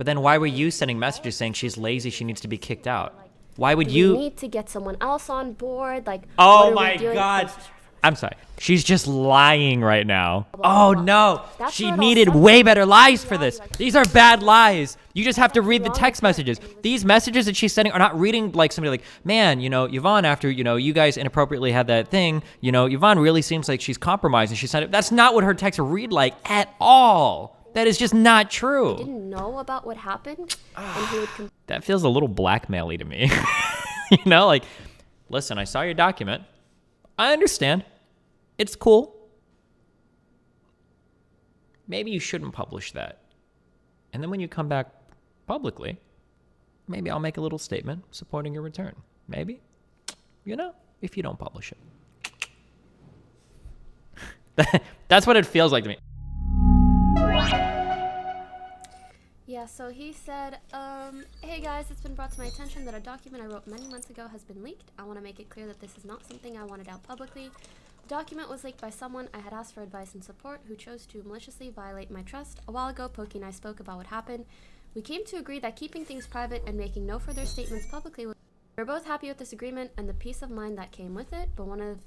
But then why were you sending messages saying she's lazy, she needs to be kicked out? Why would you? We need to get someone else on board. Like, Oh what are my we doing? God. I'm sorry. She's just lying right now. Blah, Oh blah, blah. no. That's She where it all needed stems way from. better lies for Yeah, this. like, These are bad lies. You just have to read the wrong text with her. messages. And it was- These messages that she's sending are not reading like somebody like, man, you know, Yvonne, after, you know, you guys inappropriately had that thing, you know, Yvonne really seems like she's compromised and she sent it. That's not what her texts read like at all. That is just not true. Didn't know about what happened, and he would That feels a little blackmail-y to me. You know, like, listen, I saw your document. I understand. It's cool. Maybe you shouldn't publish that. And then when you come back publicly, maybe I'll make a little statement supporting your return. Maybe. You know, if you don't publish it. That's what it feels like to me. Yeah, so he said, hey guys, it's been brought to my attention that a document I wrote many months ago has been leaked. I want to make it clear that this is not something I wanted out publicly. The document was leaked by someone I had asked for advice and support who chose to maliciously violate my trust. A while ago, Poki and I spoke about what happened. We came to agree that keeping things private and making no further statements publicly was... We were both happy with this agreement and the peace of mind that came with it, but one of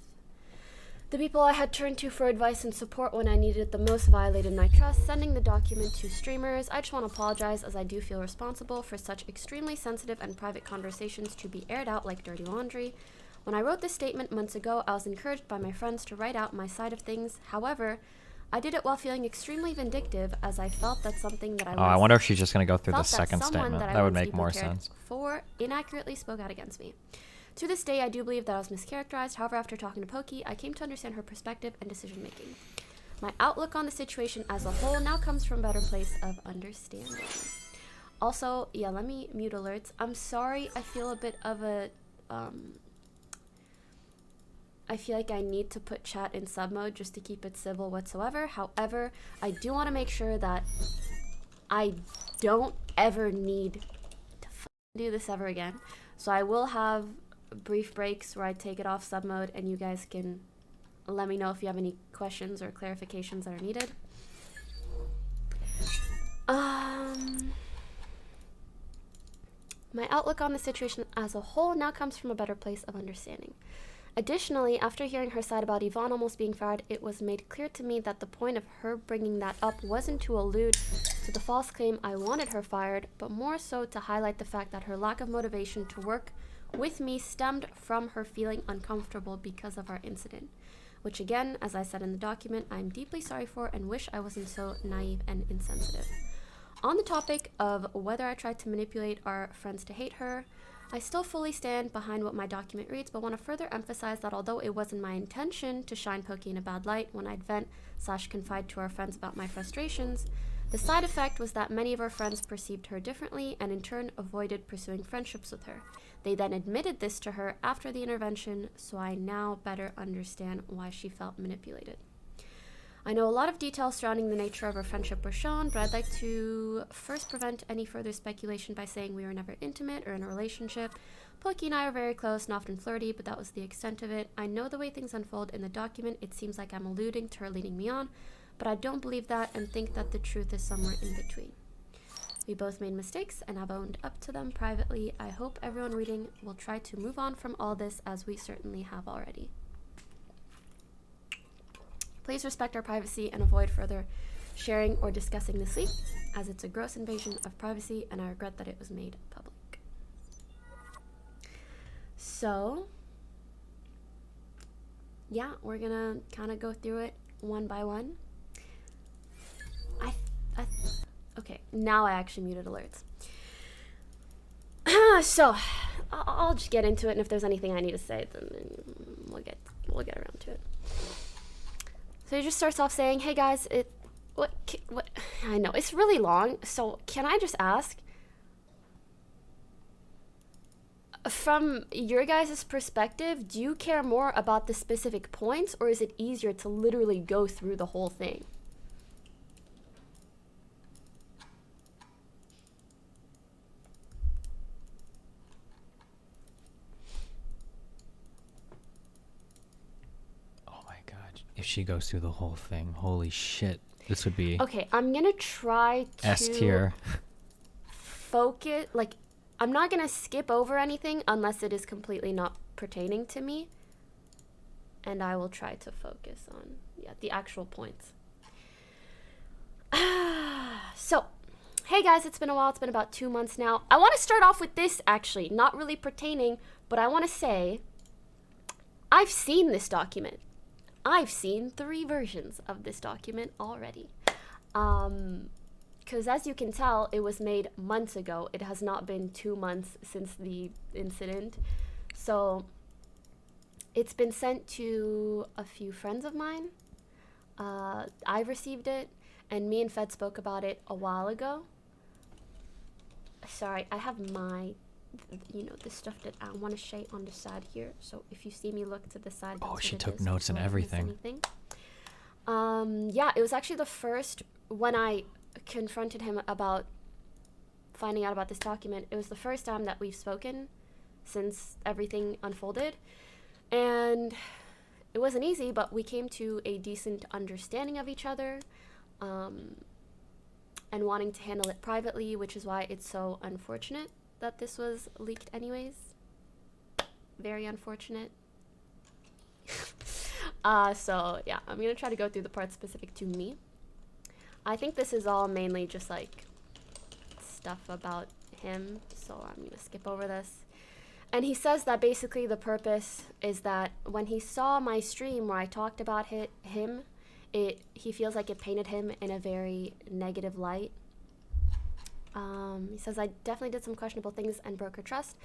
the people I had turned to for advice and support when I needed it the most violated my trust, sending the document to streamers. I just want to apologize as I do feel responsible for such extremely sensitive and private conversations to be aired out like dirty laundry. When I wrote this statement months ago, I was encouraged by my friends to write out my side of things. However, I did it while feeling extremely vindictive as I felt that something that I I wonder if she's just going to go through the felt that second someone statement. that I That would once make deeply more cared sense. for inaccurately spoke out against me. To this day, I do believe that I was mischaracterized. However, after talking to Poki, I came to understand her perspective and decision making. My outlook on the situation as a whole now comes from a better place of understanding. Also, yeah, let me mute alerts. I'm sorry, I feel a bit of a I feel like I need to put chat in sub mode just to keep it civil whatsoever. However, I do want to make sure that I don't ever need to do this ever again. So I will have brief breaks where I take it off sub mode and you guys can let me know if you have any questions or clarifications that are needed. My outlook on the situation as a whole now comes from a better place of understanding. Additionally, after hearing her side about Yvonne almost being fired, it was made clear to me that the point of her bringing that up wasn't to allude to the false claim I wanted her fired, but more so to highlight the fact that her lack of motivation to work with me stemmed from her feeling uncomfortable because of our incident, which again, as I said in the document, I'm deeply sorry for and wish I wasn't so naive and insensitive. On the topic of whether I tried to manipulate our friends to hate her, I still fully stand behind what my document reads, but want to further emphasize that although it wasn't my intention to shine Poki in a bad light when I'd vent/confide to our friends about my frustrations, the side effect was that many of our friends perceived her differently and in turn avoided pursuing friendships with her. They then admitted this to her after the intervention, so I now better understand why she felt manipulated. I know a lot of details surrounding the nature of our friendship were shown, but I'd like to first prevent any further speculation by saying we were never intimate or in a relationship. Poki and I are very close and often flirty, but that was the extent of it. I know the way things unfold in the document, it seems like I'm alluding to her leading me on, but I don't believe that and think that the truth is somewhere in between. We both made mistakes and have owned up to them privately. I hope everyone reading will try to move on from all this as we certainly have already. Please respect our privacy and avoid further sharing or discussing this leak, as it's a gross invasion of privacy and I regret that it was made public. So, yeah, we're gonna kind of go through it one by one. Okay, now I actually muted alerts. So, I'll just get into it, and if there's anything I need to say, then we'll get around to it. So he just starts off saying, hey guys, what, I know, it's really long, so can I just ask, from your guys' perspective, do you care more about the specific points, or is it easier to literally go through the whole thing? If she goes through the whole thing, holy shit, this would be Okay, I'm gonna try to S tier. focus, like, I'm not going to skip over anything unless it is completely not pertaining to me. And I will try to focus on, the actual points. So, hey guys, it's been a while. It's been about 2 months now. I want to start off with this, actually. Not really pertaining, but I want to say, I've seen this document. I've seen 3 versions of this document already. Because as you can tell, it was made months ago. It has not been 2 months since the incident. So it's been sent to a few friends of mine. I received it, and me and Fed spoke about it a while ago. Sorry, I have my, the stuff that I want to share on the side here. So if you see me look to the side, oh, she took notes and everything. Yeah, it was actually the first, when I confronted him about finding out about this document, it was the first time that we've spoken since everything unfolded. And it wasn't easy, but we came to a decent understanding of each other, and wanting to handle it privately, which is why it's so unfortunate that this was leaked anyways. Very unfortunate. So yeah, I'm gonna try to go through the parts specific to me. I think this is all mainly just like stuff about him, so I'm gonna skip over this. And he says that basically the purpose is that when he saw my stream where I talked about him, he feels like it painted him in a very negative light. He says, I definitely did some questionable things and broke her trust,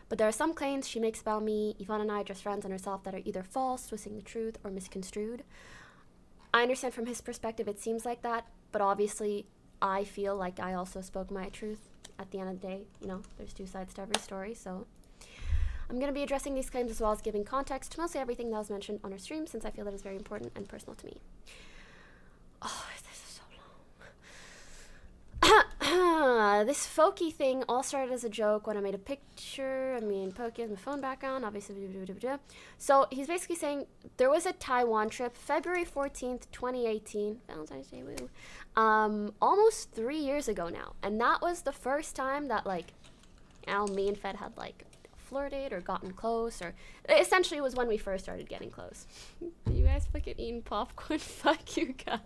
but there are some claims she makes about me, Yvonne and I, are just friends, and herself, that are either false, twisting the truth, or misconstrued. I understand from his perspective it seems like that, but obviously I feel like I also spoke my truth. At the end of the day, there's 2 sides to every story, so I'm going to be addressing these claims as well as giving context to mostly everything that was mentioned on our stream, since I feel that is very important and personal to me. Oh, this is so long. This Foki thing all started as a joke when I made a picture. Poki has my phone background, obviously. So he's basically saying there was a Taiwan trip, February 14th, 2018. Valentine's Day, woo. Almost 3 years ago now. And that was the first time that, me and Fed had, flirted or gotten close, or essentially it was when we first started getting close. You guys fucking eating popcorn? Fuck you guys.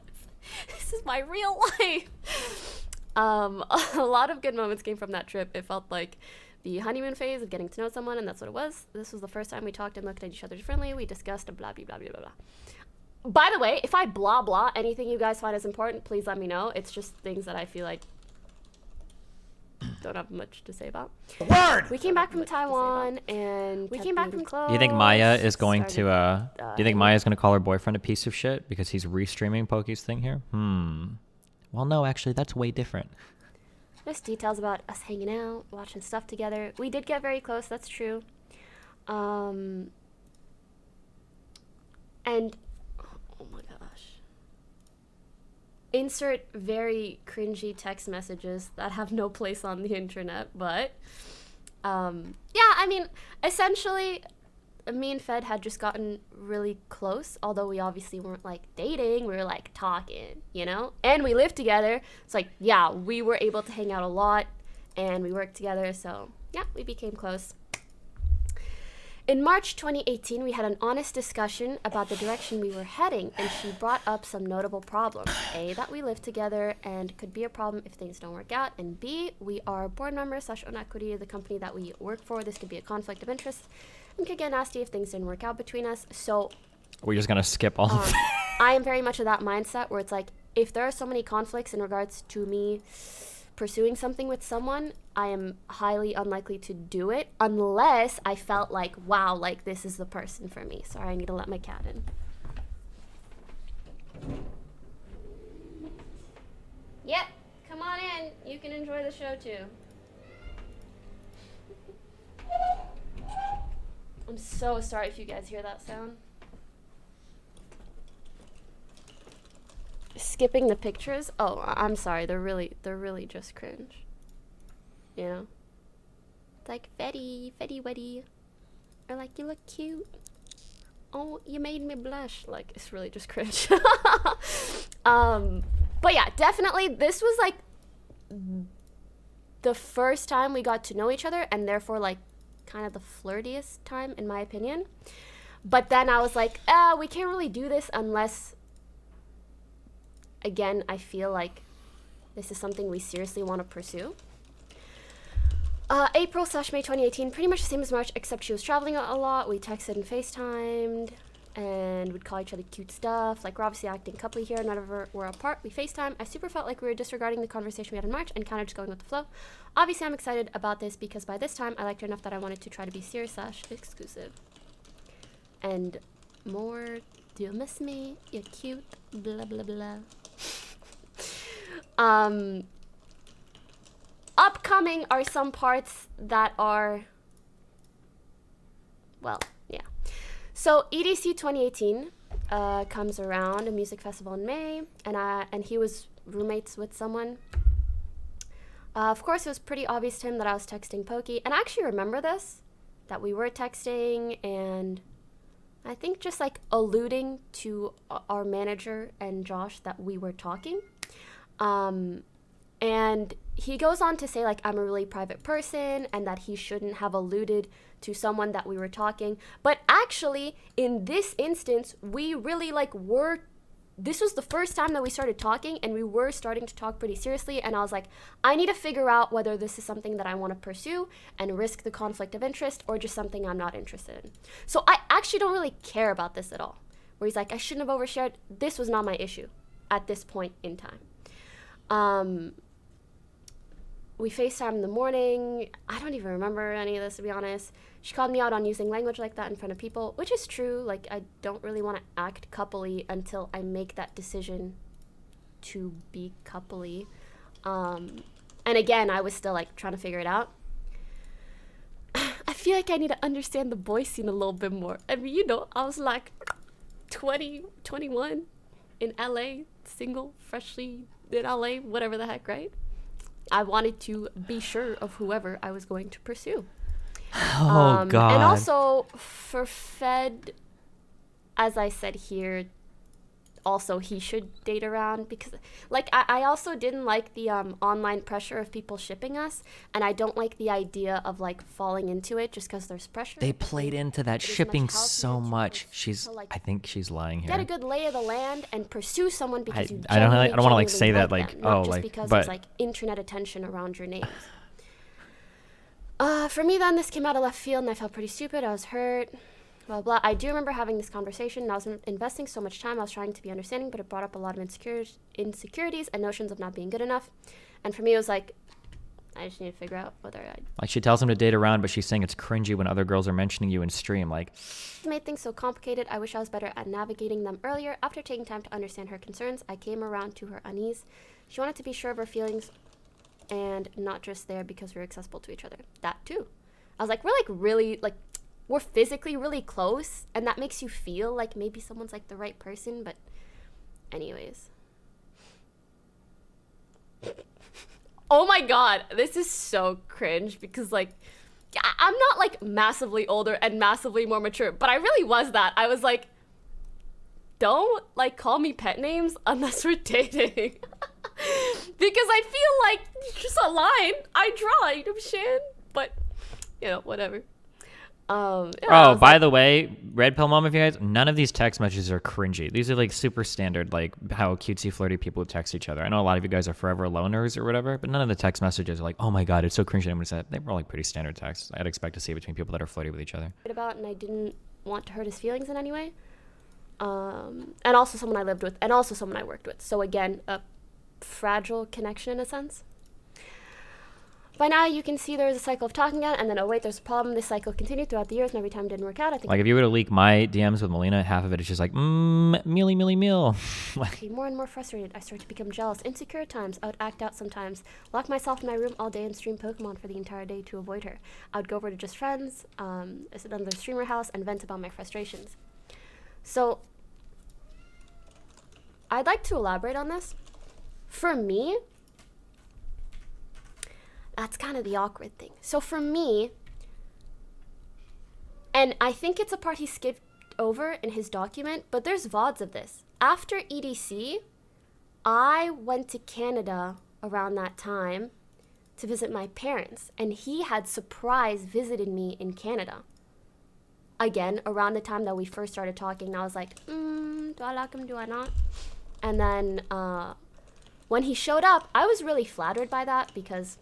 This is my real life. A lot of good moments came from that trip. It felt like the honeymoon phase of getting to know someone, and that's what it was. This was the first time we talked and looked at each other differently. We discussed a blah, blah, blah, blah, blah. By the way, if I blah, blah anything you guys find is important, please let me know. It's just things that I feel like don't have much to say about. Word! We came back from Taiwan, and we came back from close. You think Maya is going to, do you think Maya's going to call her boyfriend a piece of shit because he's restreaming Poki's thing here? Well, no, actually, that's way different. There's details about us hanging out, watching stuff together. We did get very close, that's true. And, oh my gosh. Insert very cringy text messages that have no place on the internet, but, essentially, me and Fed had just gotten really close, although we obviously weren't, dating. We were, talking, And we lived together. It's we were able to hang out a lot, and we worked together, so, yeah, we became close. In March 2018, we had an honest discussion about the direction we were heading, and she brought up some notable problems. A, that we live together and could be a problem if things don't work out, and B, we are board members / own equity of the company that we work for. This could be a conflict of interest and could get nasty if things didn't work out between us. So we're just going to skip all of that. I am very much of that mindset where it's if there are so many conflicts in regards to me pursuing something with someone, I am highly unlikely to do it unless I felt wow, this is the person for me. Sorry, I need to let my cat in. Yep, come on in. You can enjoy the show too. I'm so sorry if you guys hear that sound. Skipping the pictures? Oh, I'm sorry. They're really just cringe. It's Fetty, Weddy. Or you look cute. Oh, you made me blush. It's really just cringe. But yeah, definitely this was the first time we got to know each other, and therefore like kind of the flirtiest time in my opinion. But then I was like, we can't really do this unless, again, I feel like this is something we seriously want to pursue. April/May 2018, pretty much the same as March, except she was traveling a lot. We texted and FaceTimed, and we'd call each other cute stuff. Like, we're obviously acting coupley here. None of we're apart. We FaceTime. I super felt like we were disregarding the conversation we had in March and kind of just going with the flow. Obviously, I'm excited about this because by this time, I liked her enough that I wanted to try to be serious/exclusive. And more, do you miss me? You're cute. Blah, blah, blah. Upcoming are some parts that are, well, yeah. So EDC 2018 comes around, a music festival in May, and he was roommates with someone. Of course, it was pretty obvious to him that I was texting Pokey, and I actually remember this, that we were texting, and I think just like alluding to our manager and Josh that we were talking. And he goes on to say, like, I'm a really private person and that he shouldn't have alluded to someone that we were talking. But actually, in this instance, we really, like, this was the first time that we started talking, and we were starting to talk pretty seriously. And I was like, I need to figure out whether this is something that I want to pursue and risk the conflict of interest or just something I'm not interested in. So I actually don't really care about this at all. Where he's like, I shouldn't have overshared. This was not my issue at this point in time. We FaceTime in the morning. I don't even remember any of this, to be honest. She called me out on using language like that in front of people, which is true. Like, I don't really want to act coupley until I make that decision to be coupley. And again, I was still, like, trying to figure it out. I feel like I need to understand the boy scene a little bit more. I mean, you know, I was, like, 20, 21, in LA, single, freshly in LA, whatever the heck, right? I wanted to be sure of whoever I was going to pursue. Oh, God. And also, for Fed, as I said here, also he should date around because, like, I also didn't like the online pressure of people shipping us, and I don't like the idea of, like, falling into it just because there's pressure. They played into that shipping so much. I think she's lying here. Get a good lay of the land and pursue someone because I don't want to, like, say that, like, them, not just because there's, like, internet attention around your names. For me, then, this came out of left field, and I felt pretty stupid. I was hurt. Blah, blah. I do remember having this conversation, and I was investing so much time. I was trying to be understanding, but it brought up a lot of insecurities and notions of not being good enough. And for me, it was like, I just need to figure out whether I... Like, she tells him to date around, but she's saying it's cringy when other girls are mentioning you in stream. Like, it made things so complicated. I wish I was better at navigating them earlier. After taking time to understand her concerns, I came around to her unease. She wanted to be sure of her feelings and not just there because we were accessible to each other. That, too. I was like, we're, like, really, like... We're physically really close, and that makes you feel like maybe someone's, like, the right person, but anyways. Oh my god, this is so cringe, because, like, I'm not, like, massively older and massively more mature, but I really was that. I was like, don't, like, call me pet names unless we're dating. Because I feel like just a line I draw, you know what I'm saying? But, you know, whatever. Yeah, by the way, Red Pill Mom, if you guys, none of these text messages are cringy. These are, like, super standard, like, how cutesy, flirty people would text each other. I know a lot of you guys are forever loners or whatever, but none of the text messages are like, oh my god, it's so cringy. I'm gonna say they were, like, pretty standard texts. I'd expect to see between people that are flirty with each other. About, and I didn't want to hurt his feelings in any way. And also someone I lived with, and also someone I worked with. So again, a fragile connection in a sense. By now, you can see there's a cycle of talking again, and then, oh wait, there's a problem. This cycle continued throughout the years, and every time it didn't work out. I think, like, if you were to leak my DMs with Melina, half of it is just like, mealy, mealy, meal. Be more and more frustrated. I started to become jealous, insecure at times. I would act out sometimes, lock myself in my room all day and stream Pokemon for the entire day to avoid her. I would go over to just friends, sit under the streamer house, and vent about my frustrations. So, I'd like to elaborate on this. For me, that's kind of the awkward thing. So for me, and I think it's a part he skipped over in his document, but there's VODs of this. After EDC, I went to Canada around that time to visit my parents, and he had surprise visited me in Canada. Again, around the time that we first started talking, I was like, do I like him, do I not? And then when he showed up, I was really flattered by that because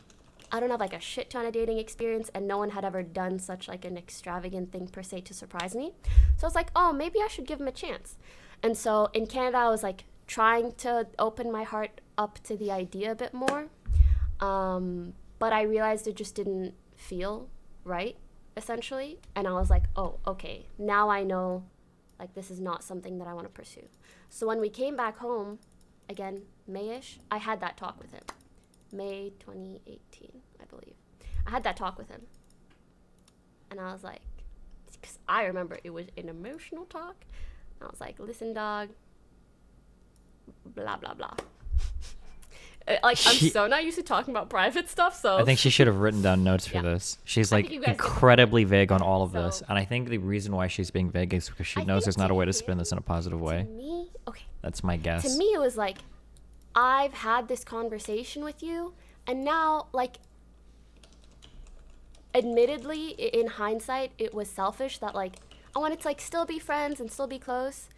I don't have like a shit ton of dating experience, and no one had ever done such like an extravagant thing per se to surprise me. So I was like, oh, maybe I should give him a chance. And so in Canada, I was like trying to open my heart up to the idea a bit more. But I realized it just didn't feel right, essentially. And I was like, oh, okay, now I know like this is not something that I want to pursue. So when we came back home, again, May-ish, I had that talk with him. May 2018, I believe. I had that talk with him. And I was like, because I remember it was an emotional talk. And I was like, listen, dog, blah, blah, blah. Like, I'm so not used to talking about private stuff, so... I think she should have written down notes for this. She's, like, incredibly vague on all of this. And I think the reason why she's being vague is because she knows there's not a way to spin this in a positive way. To me, okay. That's my guess. To me, it was like, I've had this conversation with you, and now, like, admittedly, in hindsight, it was selfish that, like, I wanted to, like, still be friends and still be close.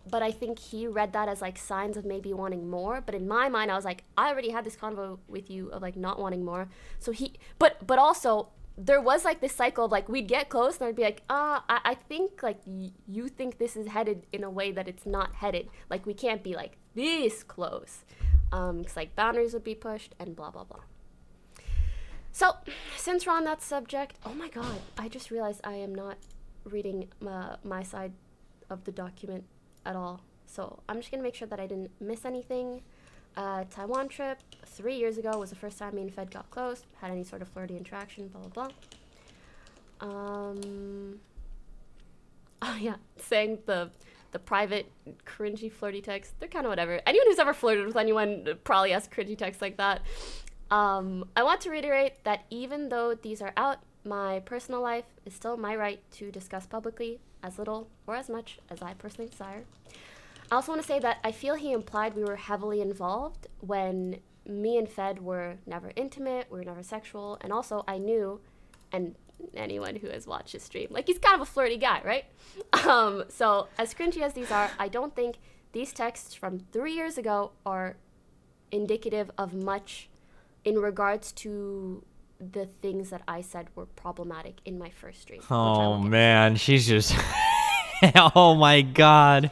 But I think he read that as like signs of maybe wanting more. But in my mind, I was like, I already had this convo with you of like not wanting more. So but also there was like this cycle of like we'd get close and I'd be like, I think like you think this is headed in a way that it's not headed. Like we can't be like this close. 'Cause like boundaries would be pushed and blah, blah, blah. So since we're on that subject, oh my God, I just realized I am not reading my side of the document at all. So I'm just gonna make sure that I didn't miss anything. Taiwan trip 3 years ago was the first time me and Fed got close, had any sort of flirty interaction, blah, blah, blah. Oh yeah, saying the private cringy flirty text, they're kind of whatever. Anyone who's ever flirted with anyone probably has cringy texts like that. I want to reiterate that even though these are out, my personal life is still my right to discuss publicly as little or as much as I personally desire. I also want to say that I feel he implied we were heavily involved when me and Fed were never intimate, we were never sexual, and also I knew, and anyone who has watched his stream, like he's kind of a flirty guy, right? So as cringy as these are, I don't think these texts from 3 years ago are indicative of much in regards to the things that I said were problematic in my first stream. Oh man, she's just oh my God.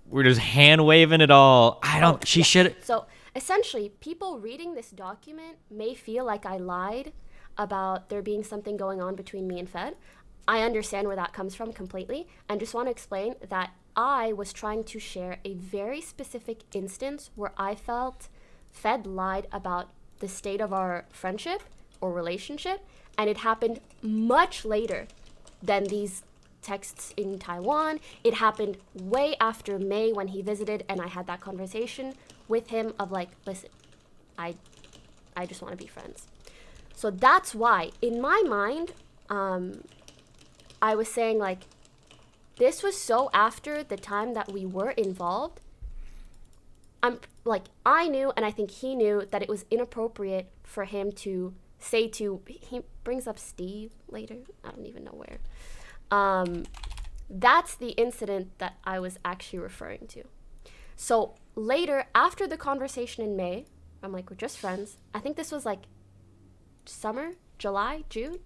We're just hand waving it all. She should. So essentially, people reading this document may feel like I lied about there being something going on between me and Fed. I understand where that comes from completely, and just want to explain that I was trying to share a very specific instance where I felt Fed lied about the state of our friendship or relationship, and it happened much later than these texts in Taiwan. It happened way after May when he visited, and I had that conversation with him of like, listen, I just want to be friends. So that's why, in my mind, I was saying like, this was so after the time that we were involved. I knew, and I think he knew, that it was inappropriate for him to say to, he brings up Steve later, I don't even know where. That's the incident that I was actually referring to. So later, after the conversation in May, I'm like, we're just friends. I think this was like summer, July, June.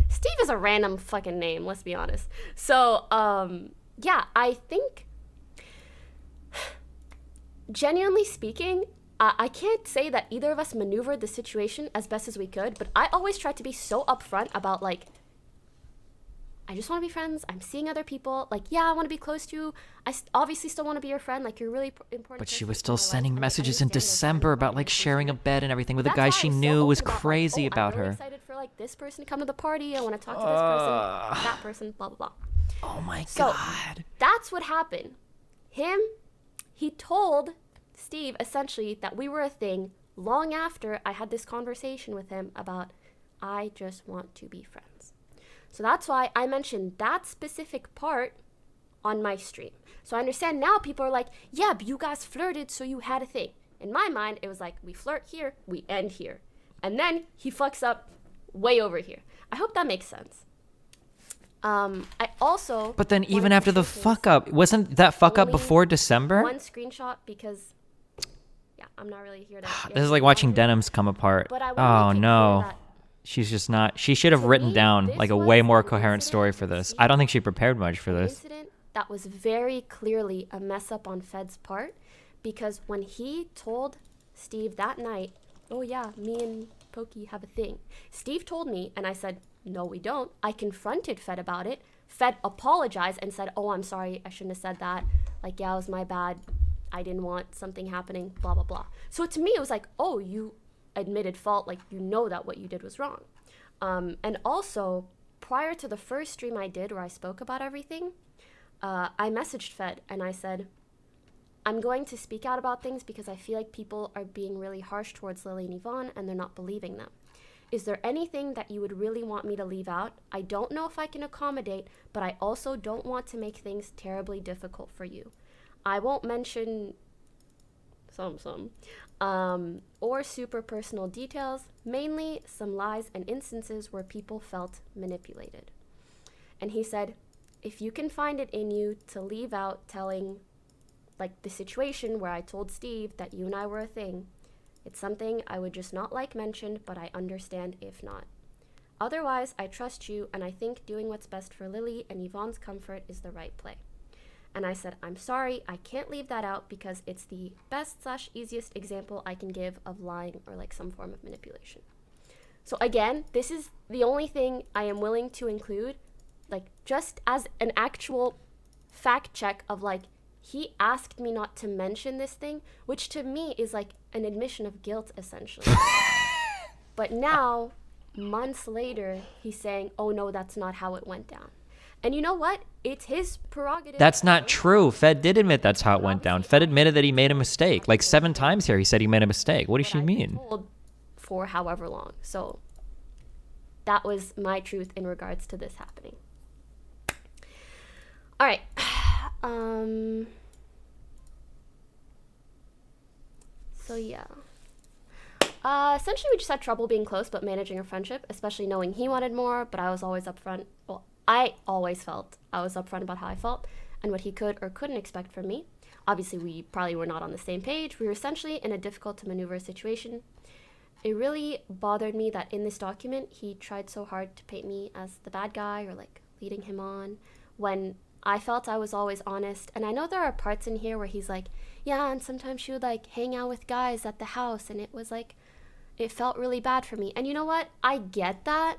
Steve is a random fucking name, let's be honest. So, yeah, I think, genuinely speaking, I can't say that either of us maneuvered the situation as best as we could, but I always tried to be so upfront about, like, I just want to be friends. I'm seeing other people. Like, yeah, I want to be close to you. Obviously still want to be your friend. Like, you're really important. But she was still sending messages in December about, like, sharing a bed and everything with a guy she knew was crazy about her. I'm really excited for, like, this person to come to the party. I want to talk to this person, that person, blah, blah, blah. Oh, my God. That's what happened. He told Steve, essentially, that we were a thing long after I had this conversation with him about, I just want to be friends. So that's why I mentioned that specific part on my stream. So I understand now people are like, yeah, but you guys flirted, so you had a thing. In my mind, it was like, we flirt here, we end here. And then he fucks up way over here. I hope that makes sense. I also... But then even after the fuck up, wasn't that fuck up before December? One screenshot because... Yeah, I'm not really here to... This is like watching denims come apart. But I Oh, no. That she's just not... She should have written down like a way more coherent story for this. I don't think she prepared much for this. Incident that was very clearly a mess up on Fed's part, because when he told Steve that night, oh yeah, me and Pokey have a thing. Steve told me, and I said, no, we don't. I confronted Fed about it. Fed apologized and said, oh, I'm sorry, I shouldn't have said that. Like, yeah, it was my bad. I didn't want something happening, blah, blah, blah. So to me, it was like, oh, you admitted fault. Like, you know that what you did was wrong. And also, prior to the first stream I did where I spoke about everything, I messaged Fed and I said, I'm going to speak out about things because I feel like people are being really harsh towards Lily and Yvonne and they're not believing them. Is there anything that you would really want me to leave out? I don't know if I can accommodate, but I also don't want to make things terribly difficult for you. I won't mention or super personal details, mainly some lies and instances where people felt manipulated. And he said, if you can find it in you to leave out telling, like, the situation where I told Steve that you and I were a thing, it's something I would just not like mentioned, but I understand if not. Otherwise, I trust you, and I think doing what's best for Lily and Yvonne's comfort is the right play. And I said, I'm sorry, I can't leave that out because it's the best/easiest example I can give of lying or like some form of manipulation. So again, this is the only thing I am willing to include, like just as an actual fact check of like, he asked me not to mention this thing, which to me is like an admission of guilt, essentially. But now, months later, he's saying, oh no, that's not how it went down. And you know what? It's his prerogative. That's not true. Fed did admit that's how it went down. Fed admitted that he made a mistake. Like 7 times here he said he made a mistake. What does she mean? Told for however long. So that was my truth in regards to this happening. All right. So yeah. Essentially we just had trouble being close but managing our friendship, especially knowing he wanted more, but I was always upfront. Well, I always felt I was upfront about how I felt and what he could or couldn't expect from me. Obviously, we probably were not on the same page. We were essentially in a difficult to maneuver situation. It really bothered me that in this document, he tried so hard to paint me as the bad guy or like leading him on when I felt I was always honest. And I know there are parts in here where he's like, yeah, and sometimes she would like hang out with guys at the house and it was like, it felt really bad for me. And you know what? I get that,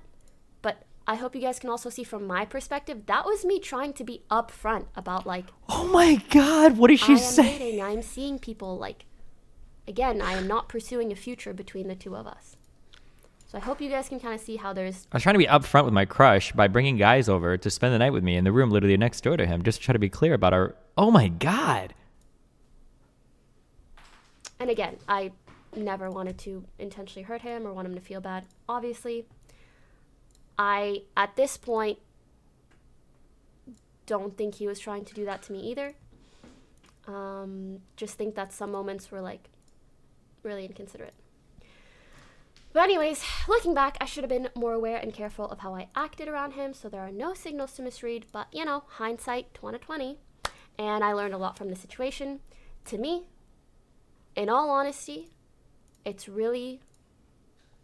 but I hope you guys can also see from my perspective, that was me trying to be upfront about like, oh my God, what did she say? I'm seeing people like, again, I am not pursuing a future between the two of us. So I hope you guys can kind of see how there's... I was trying to be upfront with my crush by bringing guys over to spend the night with me in the room literally next door to him, just to try to be clear about our... Oh my God. And again, I never wanted to intentionally hurt him or want him to feel bad. Obviously, I, at this point, don't think he was trying to do that to me either. Just think that some moments were like really inconsiderate. But anyways, looking back, I should have been more aware and careful of how I acted around him, so there are no signals to misread, but you know, hindsight 2020. And I learned a lot from the situation. To me, in all honesty, it's really,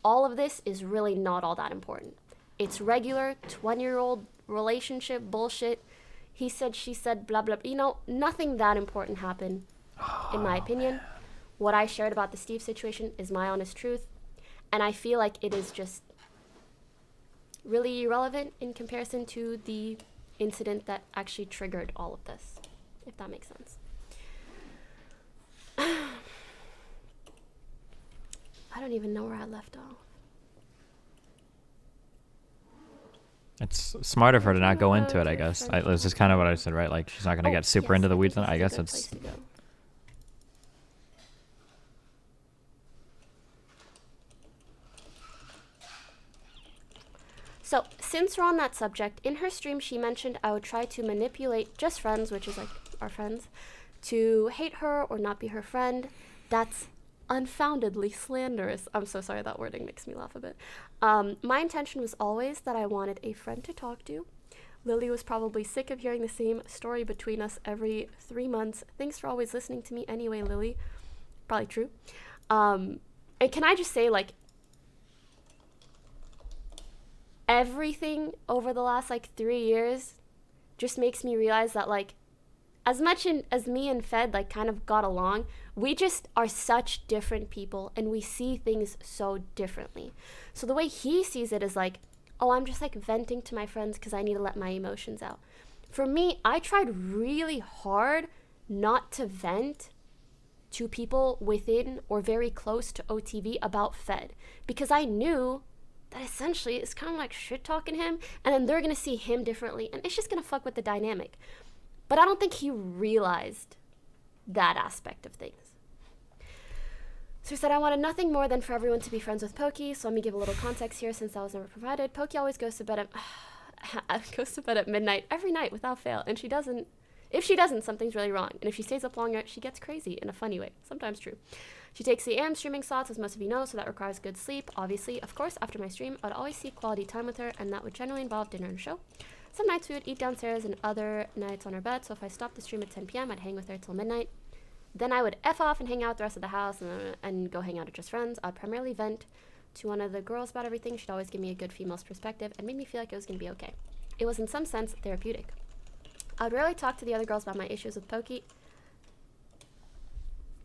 all of this is really not all that important. It's regular 20-year-old relationship bullshit. He said, she said, blah, blah, you know, nothing that important happened, in my opinion. What I shared about the Steve situation is my honest truth. And I feel like it is just really irrelevant in comparison to the incident that actually triggered all of this, if that makes sense. I don't even know where I left off. It's smart of her to not go into it, I guess. This is kind of what I said, right? Like, she's not going to get super into the weeds. I guess it's... So, since we're on that subject, in her stream she mentioned I would try to manipulate just friends, which is like our friends, to hate her or not be her friend. That's unfoundedly slanderous. I'm so sorry, that wording makes me laugh a bit. My intention was always that I wanted a friend to talk to. Lily was probably sick of hearing the same story between us every 3 months. Thanks for always listening to me anyway, Lily. Probably true. And can I just say, like, everything over the last, like, 3 years just makes me realize that, like, as much as me and Fed, like, kind of got along, we just are such different people, and we see things so differently. So the way he sees it is like, oh, I'm just, like, venting to my friends because I need to let my emotions out. For me, I tried really hard not to vent to people within or very close to OTV about Fed, because I knew that essentially it's kind of like shit-talking him, and then they're going to see him differently, and it's just going to fuck with the dynamic. But I don't think he realized that aspect of things. So he said, I wanted nothing more than for everyone to be friends with Pokey, so let me give a little context here since that was never provided. Pokey always goes to bed at midnight every night without fail, and if she doesn't, something's really wrong. And if she stays up longer, she gets crazy in a funny way. Sometimes true. She takes the AM streaming slots, as most of you know, so that requires good sleep. Obviously, of course, after my stream, I'd always seek quality time with her, and that would generally involve dinner and a show. Some nights we would eat downstairs and other nights on her bed, so if I stopped the stream at 10 p.m., I'd hang with her till midnight. Then I would F off and hang out the rest of the house and go hang out at just friends. I'd primarily vent to one of the girls about everything. She'd always give me a good female's perspective and made me feel like it was going to be okay. It was in some sense therapeutic. I'd rarely talk to the other girls about my issues with Pokey.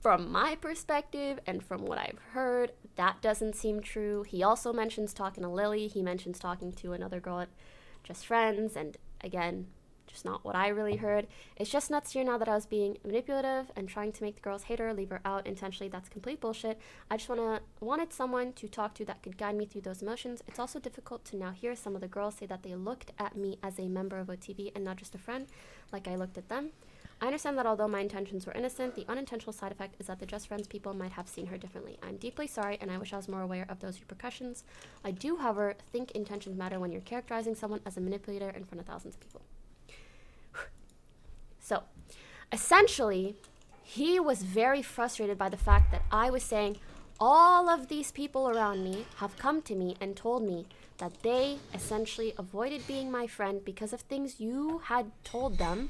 From my perspective and from what I've heard, that doesn't seem true. He also mentions talking to Lily. He mentions talking to another girl at Just Friends, and again, just not what I really heard. It's just nuts here now that I was being manipulative and trying to make the girls hate her, leave her out intentionally. That's complete bullshit. I just wanted someone to talk to that could guide me through those emotions. It's also difficult to now hear some of the girls say that they looked at me as a member of OTV and not just a friend, like I looked at them. I understand that although my intentions were innocent, the unintentional side effect is that the Just Friends people might have seen her differently. I'm deeply sorry, and I wish I was more aware of those repercussions. I do, however, think intentions matter when you're characterizing someone as a manipulator in front of thousands of people. So, essentially, he was very frustrated by the fact that I was saying all of these people around me have come to me and told me that they essentially avoided being my friend because of things you had told them.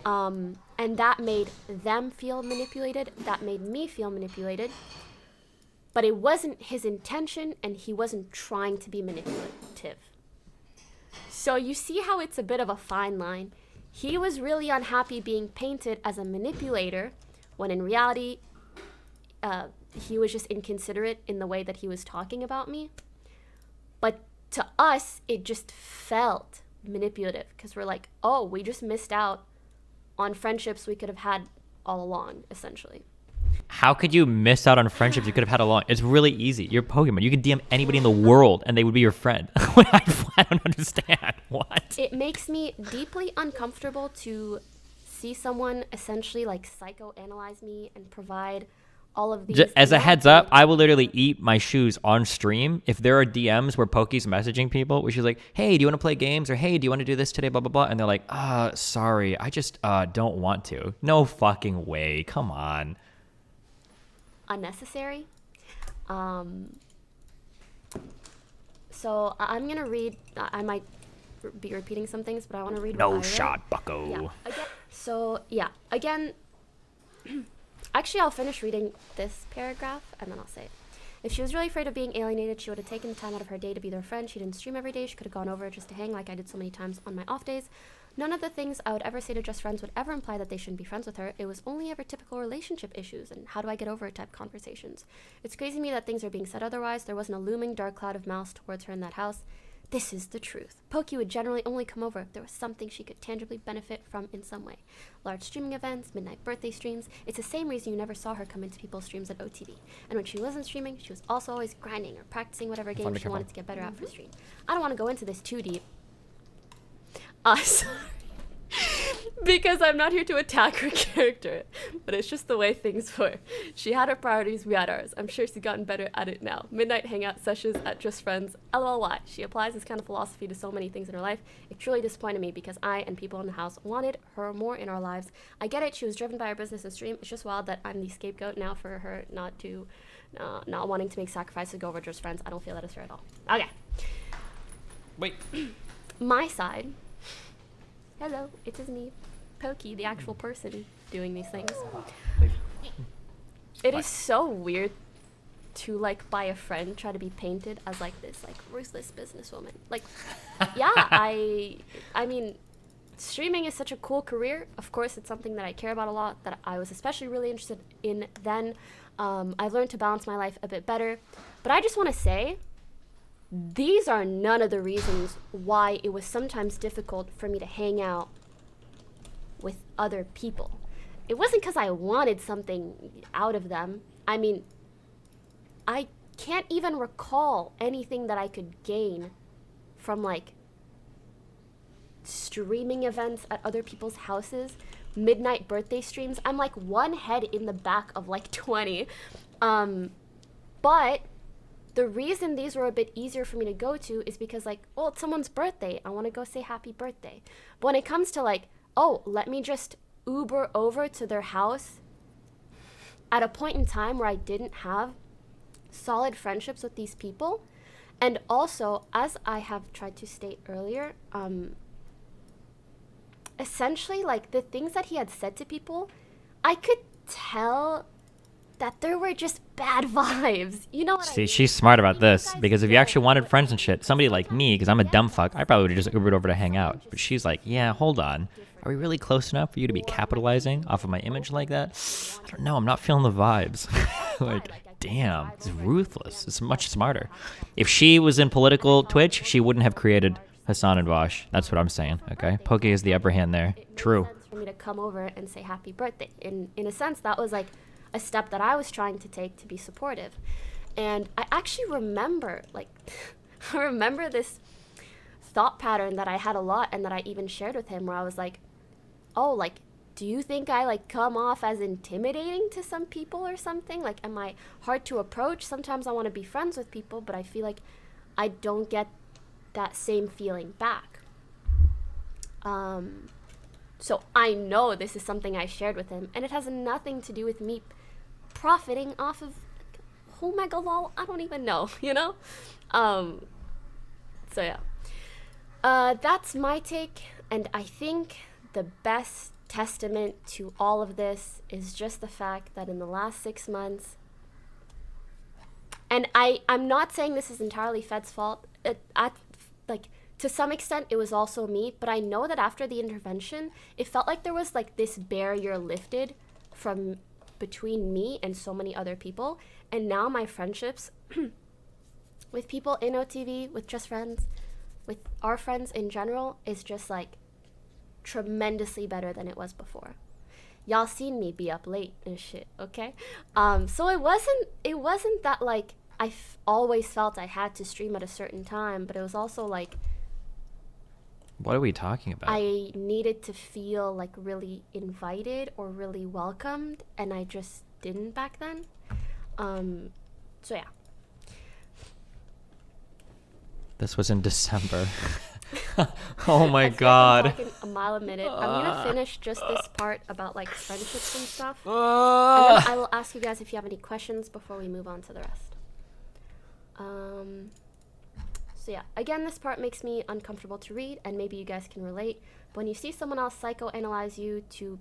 And that made them feel manipulated. That made me feel manipulated. But it wasn't his intention, and he wasn't trying to be manipulative. So you see how it's a bit of a fine line. He was really unhappy being painted as a manipulator, when in reality, he was just inconsiderate in the way that he was talking about me. But to us, it just felt manipulative, because we're like, oh, we just missed out on friendships we could have had all along, essentially. How could you miss out on friendships you could have had along? It's really easy. You're Pokemon. You can DM anybody in the world and they would be your friend. I don't understand. What? It makes me deeply uncomfortable to see someone essentially like psychoanalyze me and provide all of these. As a heads up, I will literally eat my shoes on stream if there are DMs where Pokey's messaging people, where she's like, hey, do you want to play games? Or hey, do you want to do this today? Blah, blah, blah. And they're like, sorry, I just don't want to. No fucking way. Come on. Unnecessary. So I'm going to read, I might be repeating some things, but I want to read what I No wrote. shot, bucko. Yeah. Again, actually, I'll finish reading this paragraph, and then I'll say it. If she was really afraid of being alienated, she would have taken the time out of her day to be their friend. She didn't stream every day. She could have gone over just to hang like I did so many times on my off days. None of the things I would ever say to Just Friends would ever imply that they shouldn't be friends with her. It was only ever typical relationship issues and how do I get over it type conversations. It's crazy to me that things are being said otherwise. There wasn't a looming dark cloud of malice towards her in that house. This is the truth. Pokey would generally only come over if there was something she could tangibly benefit from in some way. Large streaming events, midnight birthday streams. It's the same reason you never saw her come into people's streams at OTV. And when she wasn't streaming, she was also always grinding or practicing whatever game she wanted to get better at for stream. I don't want to go into this too deep. Sorry. because I'm not here to attack her character, but it's just the way things were. She had her priorities, we had ours. I'm sure she's gotten better at it now. Midnight hangout sessions at Just Friends, LOLY. She applies this kind of philosophy to so many things in her life. It truly disappointed me because I and people in the house wanted her more in our lives. I get it, she was driven by her business and stream. It's just wild that I'm the scapegoat now for her not wanting to make sacrifices to go over Just Friends. I don't feel that is fair at all. Okay. Wait. My side. Hello, it is me, Pokey, the actual person doing these things. It is so weird to, like, by a friend try to be painted as, like, this, like, ruthless businesswoman. Like, yeah, I mean, streaming is such a cool career. Of course, it's something that I care about a lot, that I was especially really interested in then. I've learned to balance my life a bit better. But I just want to say, these are none of the reasons why it was sometimes difficult for me to hang out with other people. It wasn't because I wanted something out of them. I mean, I can't even recall anything that I could gain from, like, streaming events at other people's houses, midnight birthday streams. I'm like one head in the back of like 20. But the reason these were a bit easier for me to go to is because, like, well, it's someone's birthday. I want to go say happy birthday. But when it comes to, like, oh, let me just Uber over to their house at a point in time where I didn't have solid friendships with these people. And also, as I have tried to state earlier, essentially, like, the things that he had said to people, I could tell that there were just bad vibes. You know what I mean? She's smart about this, because if you actually wanted friends and shit, somebody like me, because I'm a dumb fuck, I probably would have just Ubered over to hang out. But she's like, yeah, hold on. Are we really close enough for you to be capitalizing off of my image like that? I don't know. I'm not feeling the vibes. Like, damn, it's ruthless. It's much smarter. If she was in political Twitch, she wouldn't have created Hassan and Vosh. That's what I'm saying, okay? Poke is the upper hand there. True. It made sense for me to come over and say happy birthday. In a sense, that was like a step that I was trying to take to be supportive. And I actually remember, like, I remember this thought pattern that I had a lot and that I even shared with him, where I was like, oh, like, do you think I, like, come off as intimidating to some people or something? Like, am I hard to approach? Sometimes I want to be friends with people, but I feel like I don't get that same feeling back. So I know this is something I shared with him, and it has nothing to do with me profiting off of Omega lol. I don't even know, you know? So yeah. That's my take, and I think the best testament to all of this is just the fact that in the last 6 months, and I'm not saying this is entirely Fed's fault, like, to some extent it was also me, but I know that after the intervention, it felt like there was, like, this barrier lifted from between me and so many other people, and now my friendships with people in OTV, with Just Friends, with our friends in general, is just, like, tremendously better than it was before. Y'all seen me be up late and shit, okay? So it wasn't that, like, I always felt I had to stream at a certain time, but it was also like, what are we talking about? I needed to feel, like, really invited or really welcomed, and I just didn't back then. So yeah. This was in December. Oh my god. I'm talking a mile a minute. I'm gonna finish just this part about, like, friendships and stuff. And then I will ask you guys if you have any questions before we move on to the rest. So yeah, again, this part makes me uncomfortable to read, and maybe you guys can relate. But when you see someone else psychoanalyze you to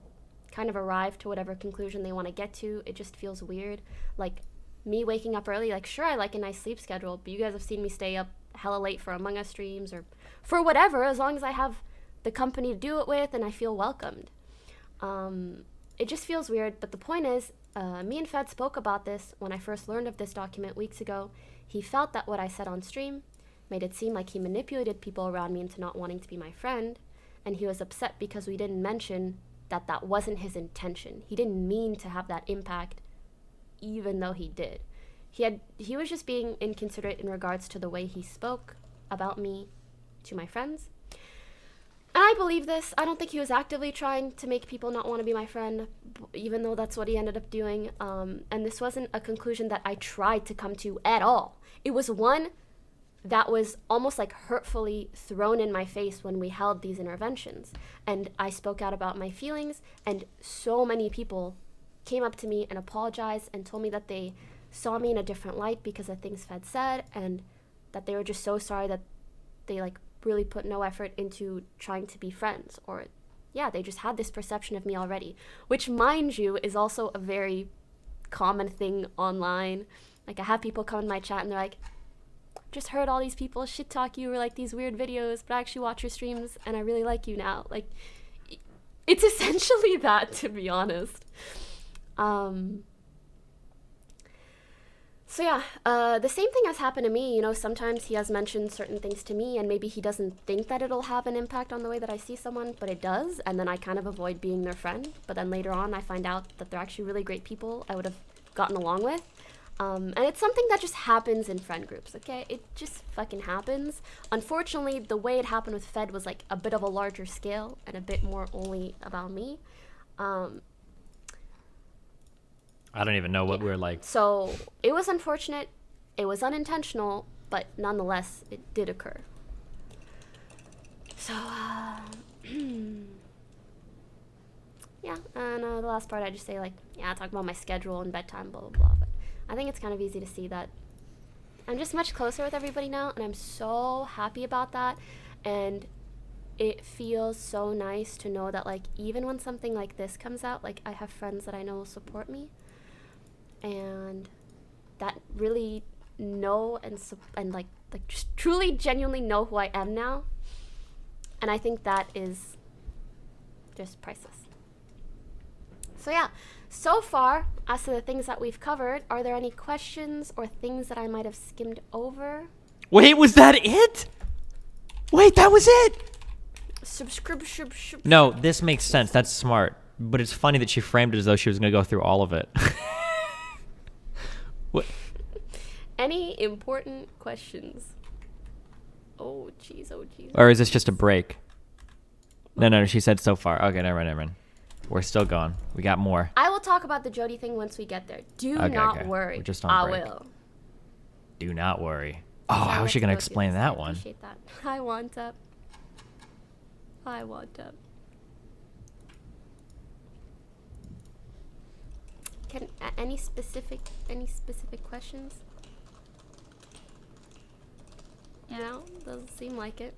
kind of arrive to whatever conclusion they want to get to, it just feels weird. Like, me waking up early, like, sure, I like a nice sleep schedule, but you guys have seen me stay up hella late for Among Us streams or for whatever, as long as I have the company to do it with and I feel welcomed. It just feels weird, but the point is, me and Fed spoke about this when I first learned of this document weeks ago. He felt that what I said on stream made it seem like he manipulated people around me into not wanting to be my friend, and he was upset because we didn't mention that that wasn't his intention. He didn't mean to have that impact, even though he did. He was just being inconsiderate in regards to the way he spoke about me to my friends. And I believe this. I don't think he was actively trying to make people not want to be my friend, even though that's what he ended up doing. And this wasn't a conclusion that I tried to come to at all. It was one that was almost like hurtfully thrown in my face when we held these interventions. And I spoke out about my feelings, and so many people came up to me and apologized and told me that they saw me in a different light because of things Fed said, and that they were just so sorry that they like really put no effort into trying to be friends, or yeah, they just had this perception of me already, which, mind you, is also a very common thing online. Like, I have people come in my chat and they're like, just heard all these people shit talk you or like these weird videos, but I actually watch your streams and I really like you now. Like, it's essentially that, to be honest. So yeah, the same thing has happened to me. You know, sometimes he has mentioned certain things to me and maybe he doesn't think that it'll have an impact on the way that I see someone, but it does. And then I kind of avoid being their friend. But then later on, I find out that they're actually really great people I would have gotten along with. And it's something that just happens in friend groups, okay? It just fucking happens. Unfortunately, the way it happened with Fed was like a bit of a larger scale and a bit more only about me. I don't even know what we're like. So it was unfortunate, it was unintentional, but nonetheless, it did occur. So, yeah, and the last part I just say, like, yeah, I talk about my schedule and bedtime, blah, blah, blah. But I think it's kind of easy to see that I'm just much closer with everybody now, and I'm so happy about that. And it feels so nice to know that, like, even when something like this comes out, like, I have friends that I know will support me, and that really know and like just truly genuinely know who I am now. And I think that is just priceless. So yeah, so far as to the things that we've covered, are there any questions or things that I might have skimmed over? Wait, was that it? Wait, that was it? No, this makes sense. That's smart. But it's funny that she framed it as though she was going to go through all of it. What? Any important questions? Oh, jeez, oh, jeez. Or is this just a break? No, she said so far. Okay, never mind. We're still going. We got more. I will talk about the Jody thing once we get there. Do not worry. We're just on I break. will. Do not worry. Oh, how is she going to explain that one? I appreciate that. I want up. Can any specific questions? No, doesn't seem like it.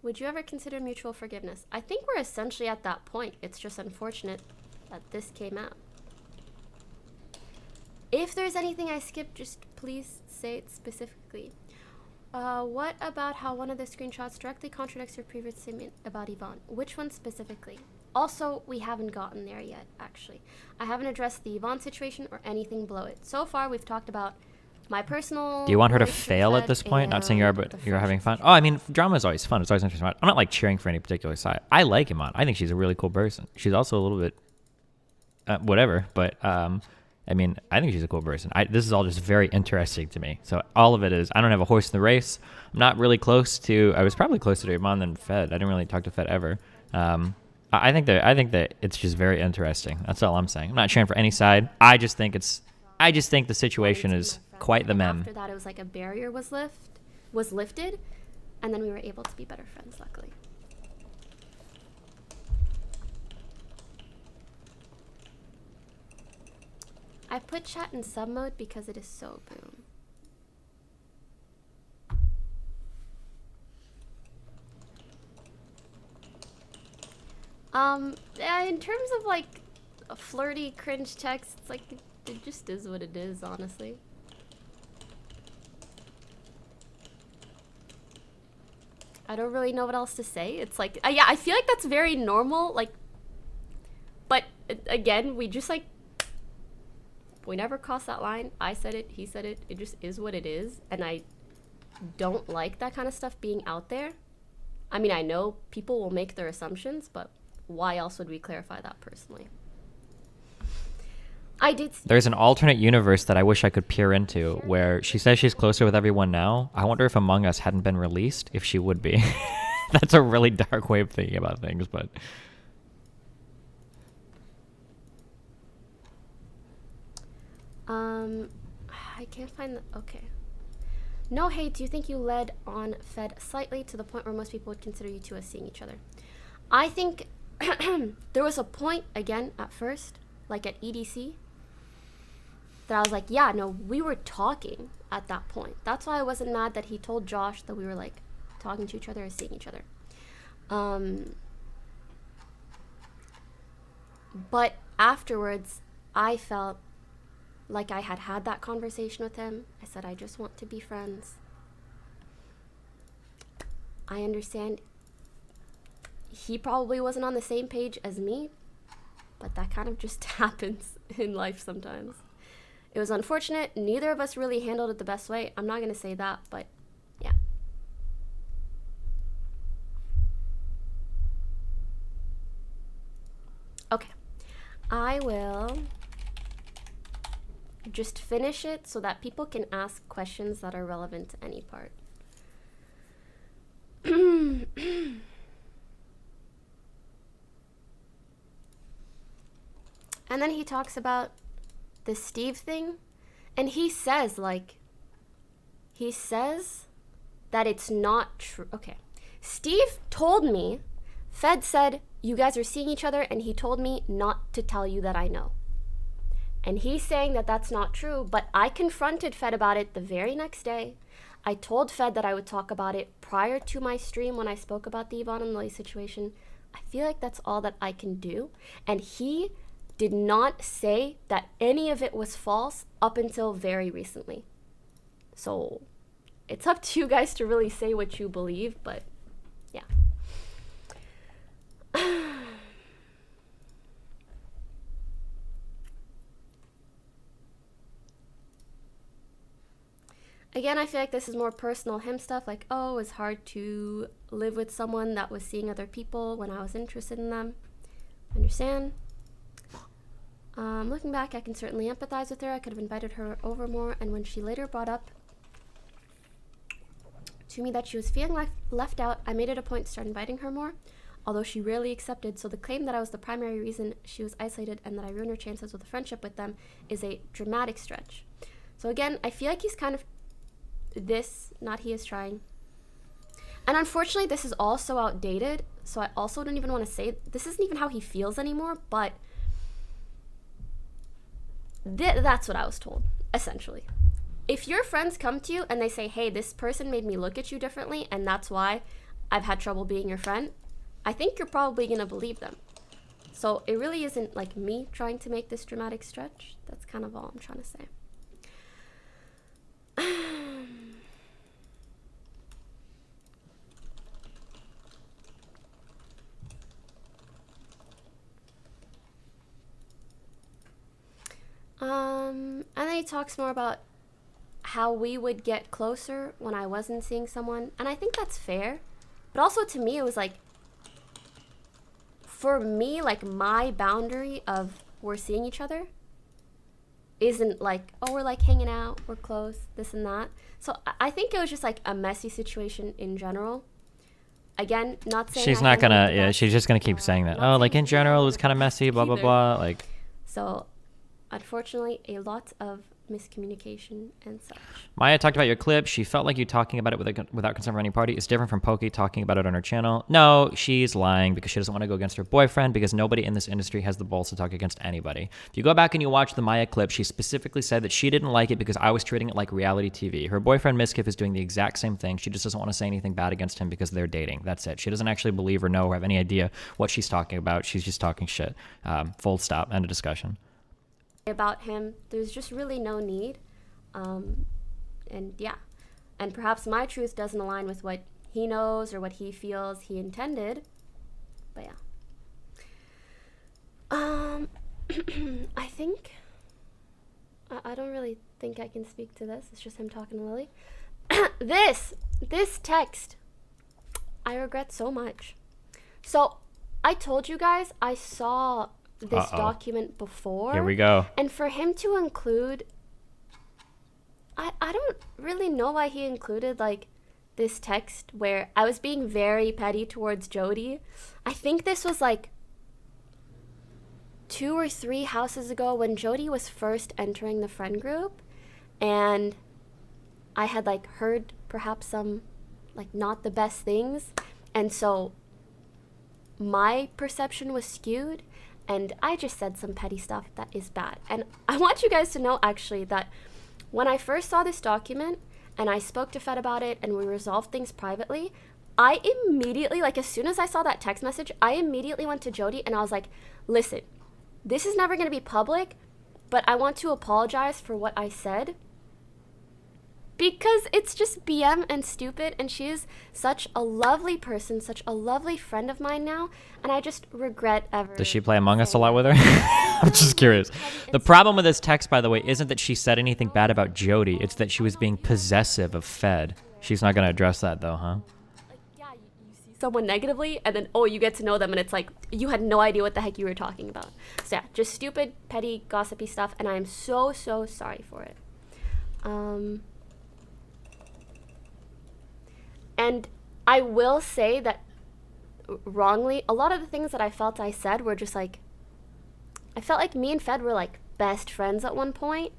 Would you ever consider mutual forgiveness? I think we're essentially at that point. It's just unfortunate that this came out. If there's anything I skipped, just please say it specifically. What about how one of the screenshots directly contradicts your previous statement about Yvonne? Which one specifically? Also, we haven't gotten there yet, actually. I haven't addressed the Yvonne situation or anything below it. So far, we've talked about my personal... Do you want her to fail at this point? Not saying you are, but you're having fun. Oh, I mean, drama is always fun. It's always interesting. I'm not like cheering for any particular side. I like Yvonne. I think she's a really cool person. She's also a little bit whatever, but I mean, I think she's a cool person. This is all just very interesting to me. So all of it is, I don't have a horse in the race. I'm not really close to, I was probably closer to Yvonne than Fed. I didn't really talk to Fed ever. I think that it's just very interesting. That's all I'm saying. I'm not cheering for any side. I just think the situation is quite the meme. After that, it was like a barrier was lifted, and then we were able to be better friends, luckily. I put chat in sub mode because it is so boom. In terms of like a flirty cringe text, it's like it just is what it is, honestly. I don't really know what else to say. It's like, yeah, I feel like that's very normal, like, but again, we just like, we never crossed that line. I said it, he said it, it just is what it is, and I don't like that kind of stuff being out there. I mean, I know people will make their assumptions, but why else would we clarify that personally? I did see. There's an alternate universe that I wish I could peer into where she says she's closer with everyone now. I wonder if Among Us hadn't been released, if she would be. That's a really dark way of thinking about things, but... I can't find the... Okay. No hate, do you think you led on Fed slightly to the point where most people would consider you two as seeing each other? I think there was a point, again, at first, like at EDC, that I was like, yeah, no, we were talking at that point. That's why I wasn't mad that he told Josh that we were, like, talking to each other or seeing each other. But afterwards, I felt like I had had that conversation with him. I said, I just want to be friends. I understand he probably wasn't on the same page as me, but that kind of just happens in life sometimes. It was unfortunate. Neither of us really handled it the best way. I'm not going to say that, but yeah. Okay. I will just finish it so that people can ask questions that are relevant to any part. And then he talks about the Steve thing, and he says, like, he says that it's not true. Okay. Steve told me, Fed said, you guys are seeing each other, and he told me not to tell you that I know. And he's saying that that's not true, but I confronted Fed about it the very next day. I told Fed that I would talk about it prior to my stream when I spoke about the Yvonne and Lily situation. I feel like that's all that I can do. And he did not say that any of it was false up until very recently. So it's up to you guys to really say what you believe, but yeah. Again, I feel like this is more personal him stuff, like, oh, it's hard to live with someone that was seeing other people when I was interested in them. Understand? Looking back, I can certainly empathize with her. I could have invited her over more, and when she later brought up to me that she was feeling left out, I made it a point to start inviting her more, although she rarely accepted. So the claim that I was the primary reason she was isolated and that I ruined her chances with a friendship with them is a dramatic stretch. So again, I feel like he's kind of he is trying. And unfortunately, this is all so outdated, so I also don't even want to say, this isn't even how he feels anymore, but that's what I was told, essentially. If your friends come to you and they say, hey, this person made me look at you differently, and that's why I've had trouble being your friend, I think you're probably going to believe them. So it really isn't like me trying to make this dramatic stretch. That's kind of all I'm trying to say. And then he talks more about how we would get closer when I wasn't seeing someone. And I think that's fair. But also to me, it was like, for me, like my boundary of we're seeing each other isn't like, oh, we're like hanging out, we're close, this and that. So I think it was just like a messy situation in general. Again, not saying she's not gonna, yeah, she's just gonna keep saying that. Oh, like in general, it was kind of messy, blah, blah, blah. Like, so unfortunately, a lot of miscommunication and such. Maya talked about your clip. She felt like you talking about it without consent from any party is different from Poki talking about it on her channel. No, she's lying because she doesn't want to go against her boyfriend, because nobody in this industry has the balls to talk against anybody. If you go back and you watch the Maya clip, she specifically said that she didn't like it because I was treating it like reality TV. Her boyfriend Miskiff is doing the exact same thing. She just doesn't want to say anything bad against him because they're dating. That's it. She doesn't actually believe or know or have any idea what she's talking about. She's just talking shit. Full stop. End of discussion. About him, there's just really no need. And yeah, and perhaps my truth doesn't align with what he knows or what he feels he intended, but yeah. I think I don't really think I can speak to this. It's just him talking to Lily. This text I regret so much. So I told you guys I saw this document before. Here we go. And for him to include, I don't really know why he included like this text where I was being very petty towards Jody. I think this was like 2 or 3 houses ago when Jody was first entering the friend group, and I had like heard perhaps some like not the best things, and so my perception was skewed, and I just said some petty stuff that is bad. And I want you guys to know actually that when I first saw this document and I spoke to Fed about it and we resolved things privately, I immediately, like as soon as I saw that text message, I immediately went to Jody and I was like, listen, this is never going to be public, but I want to apologize for what I said, because it's just BM and stupid, and she is such a lovely person, such a lovely friend of mine now, and I just regret ever. Does she play Among Us a lot with her? I'm just curious. The problem with this text, by the way, isn't that she said anything bad about Jody. It's that she was being possessive of Fed. She's not going to address that, though, huh? Like, yeah, you see someone negatively, and then, you get to know them, and it's like, you had no idea what the heck you were talking about. So, yeah, just stupid, petty, gossipy stuff, and I am so, so sorry for it. And I will say that wrongly, a lot of the things that I felt I said were just like, I felt like me and Fed were like best friends at one point,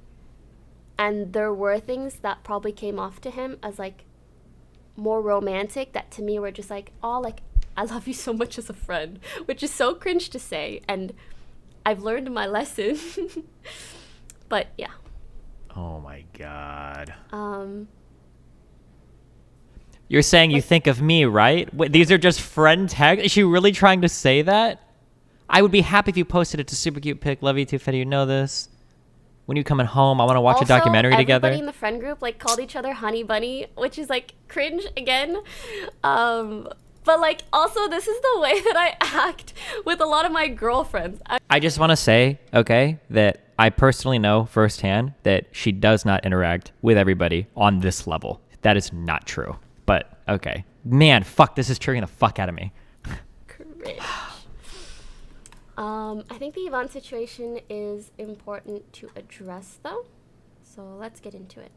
and there were things that probably came off to him as like more romantic that to me were just like, oh, like, I love you so much as a friend, which is so cringe to say, and I've learned my lesson. But yeah. Oh my God. You're saying you think of me, right? Wait, these are just friend tags? Is she really trying to say that? I would be happy if you posted it to super cute pic. Love you too, Fetty. You know this. When you're coming home, I want to watch a documentary together. Everybody in the friend group like called each other honey bunny, which is like cringe again. But like also this is the way that I act with a lot of my girlfriends. I just want to say, okay, that I personally know firsthand that she does not interact with everybody on this level. That is not true. But okay, man, fuck, this is triggering the fuck out of me. Cringe. I think the Yvonne situation is important to address though, so let's get into it.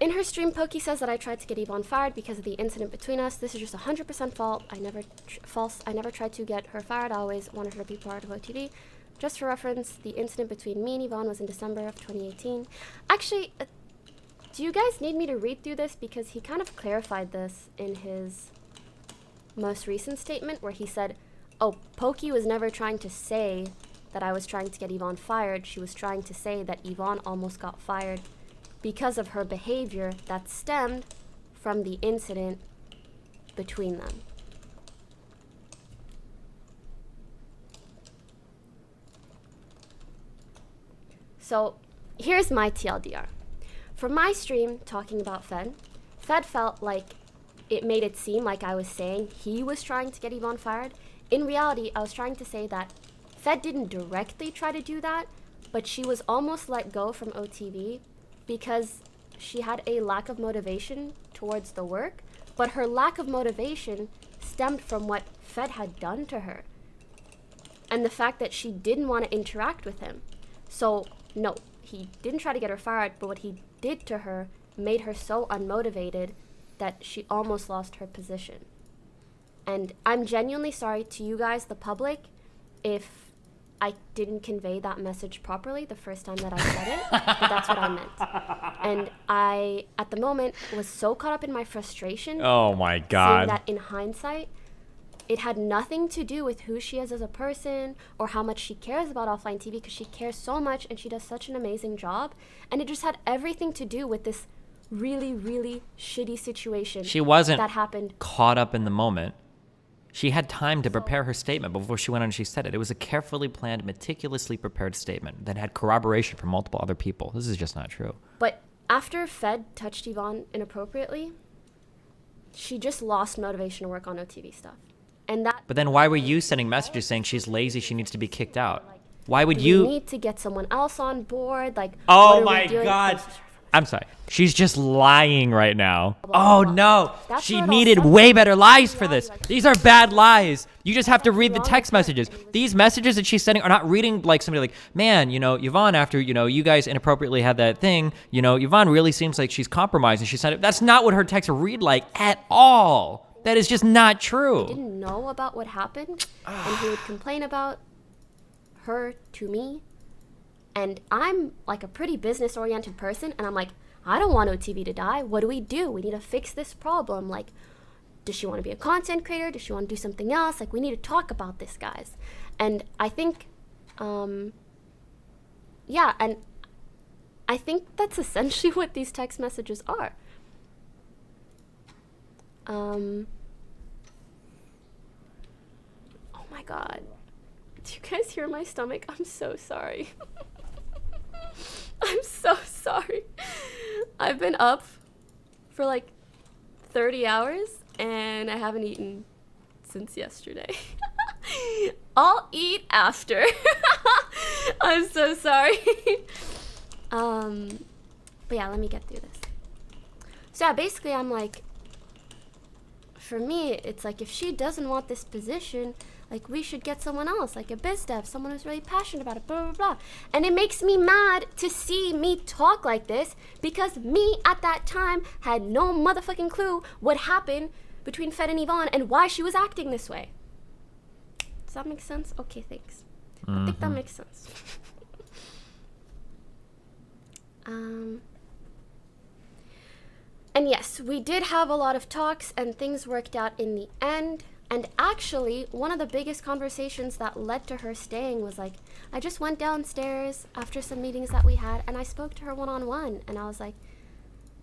In her stream, Poki says that I tried to get Yvonne fired because of the incident between us. This is just 100% false. I never tried to get her fired. I always wanted her to be part of OTV. Just for reference, the incident between me and Yvonne was in December of 2018. Actually, do you guys need me to read through this? Because he kind of clarified this in his most recent statement where he said, oh, Poki was never trying to say that I was trying to get Yvonne fired. She was trying to say that Yvonne almost got fired because of her behavior that stemmed from the incident between them. So here's my TLDR. For my stream talking about Fed felt like it made it seem like I was saying he was trying to get Yvonne fired. In reality, I was trying to say that Fed didn't directly try to do that, but she was almost let go from OTV because she had a lack of motivation towards the work, but her lack of motivation stemmed from what Fed had done to her and the fact that she didn't want to interact with him. So, no, he didn't try to get her fired, but what he did to her made her so unmotivated that she almost lost her position. And I'm genuinely sorry to you guys, the public, if I didn't convey that message properly the first time that I said it, but that's what I meant. And I, at the moment, was so caught up in my frustration. Oh my God. Saying that in hindsight, it had nothing to do with who she is as a person or how much she cares about offline TV, because she cares so much and she does such an amazing job. And it just had everything to do with this really, really shitty situation. She wasn't that happened. Caught up in the moment. She had time to prepare her statement before she went on and she said it. It was a carefully planned, meticulously prepared statement that had corroboration from multiple other people. This is just not true. But after Fed touched Yvonne inappropriately, she just lost motivation to work on OTV stuff. And that. But then why were you sending messages saying she's lazy, she needs to be kicked out? Why would you? We need to get someone else on board. Like, oh what are my we doing? God. I'm sorry. She's just lying right now. Oh no, That's she where it all needed started. way better lies for Yeah, this. like- These are bad lies. You just have to read the wrong text with her? messages. And he was- These messages that she's sending are not reading like somebody like, man, you know, Yvonne, after, you know, you guys inappropriately had that thing, you know, Yvonne really seems like she's compromised and she sent it. That's not what her texts read like at all. That is just not true. Didn't know about what happened, and he would complain about her to me. And I'm like a pretty business oriented person, and I'm like, I don't want OTV to die. What do? We need to fix this problem. Like, does she want to be a content creator? Does she want to do something else? Like, we need to talk about this, guys. And I think, yeah, and I think that's essentially what these text messages are. Oh my God. Do you guys hear my stomach? I'm so sorry. I'm so sorry. I've been up for like 30 hours and I haven't eaten since yesterday. I'll eat after. I'm so sorry. But yeah, let me get through this. So yeah, basically I'm like, for me, it's like if she doesn't want this position, like we should get someone else, like a biz dev, someone who's really passionate about it, blah, blah, blah. And it makes me mad to see me talk like this because me at that time had no motherfucking clue what happened between Fed and Yvonne and why she was acting this way. Does that make sense? Okay, thanks. I think that makes sense. And yes, we did have a lot of talks and things worked out in the end. And actually, one of the biggest conversations that led to her staying was like, I just went downstairs after some meetings that we had and I spoke to her one-on-one and I was like,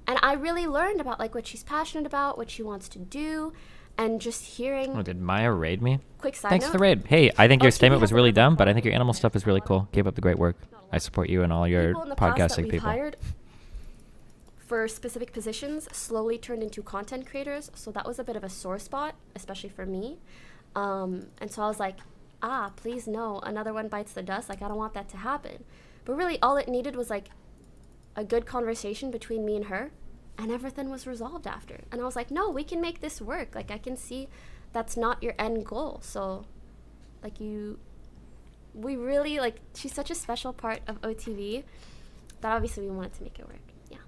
and I really learned about like what she's passionate about, what she wants to do, and just hearing. Oh, did Maya raid me? Quick side Thanks note. for the raid. Hey, I think your so statement we was have really a- dumb, but I think your animal stuff is really cool. Keep up the great work. I support you and all your People in the past that podcasting we've people. hired for specific positions slowly turned into content creators, so that was a bit of a sore spot, especially for me. And so I was like, please no, another one bites the dust. Like, I don't want that to happen. But really, all it needed was like a good conversation between me and her, and everything was resolved after. And I was like, no, we can make this work. Like, I can see that's not your end goal. So, like, we really, like, she's such a special part of OTV that obviously we wanted to make it work. Yeah.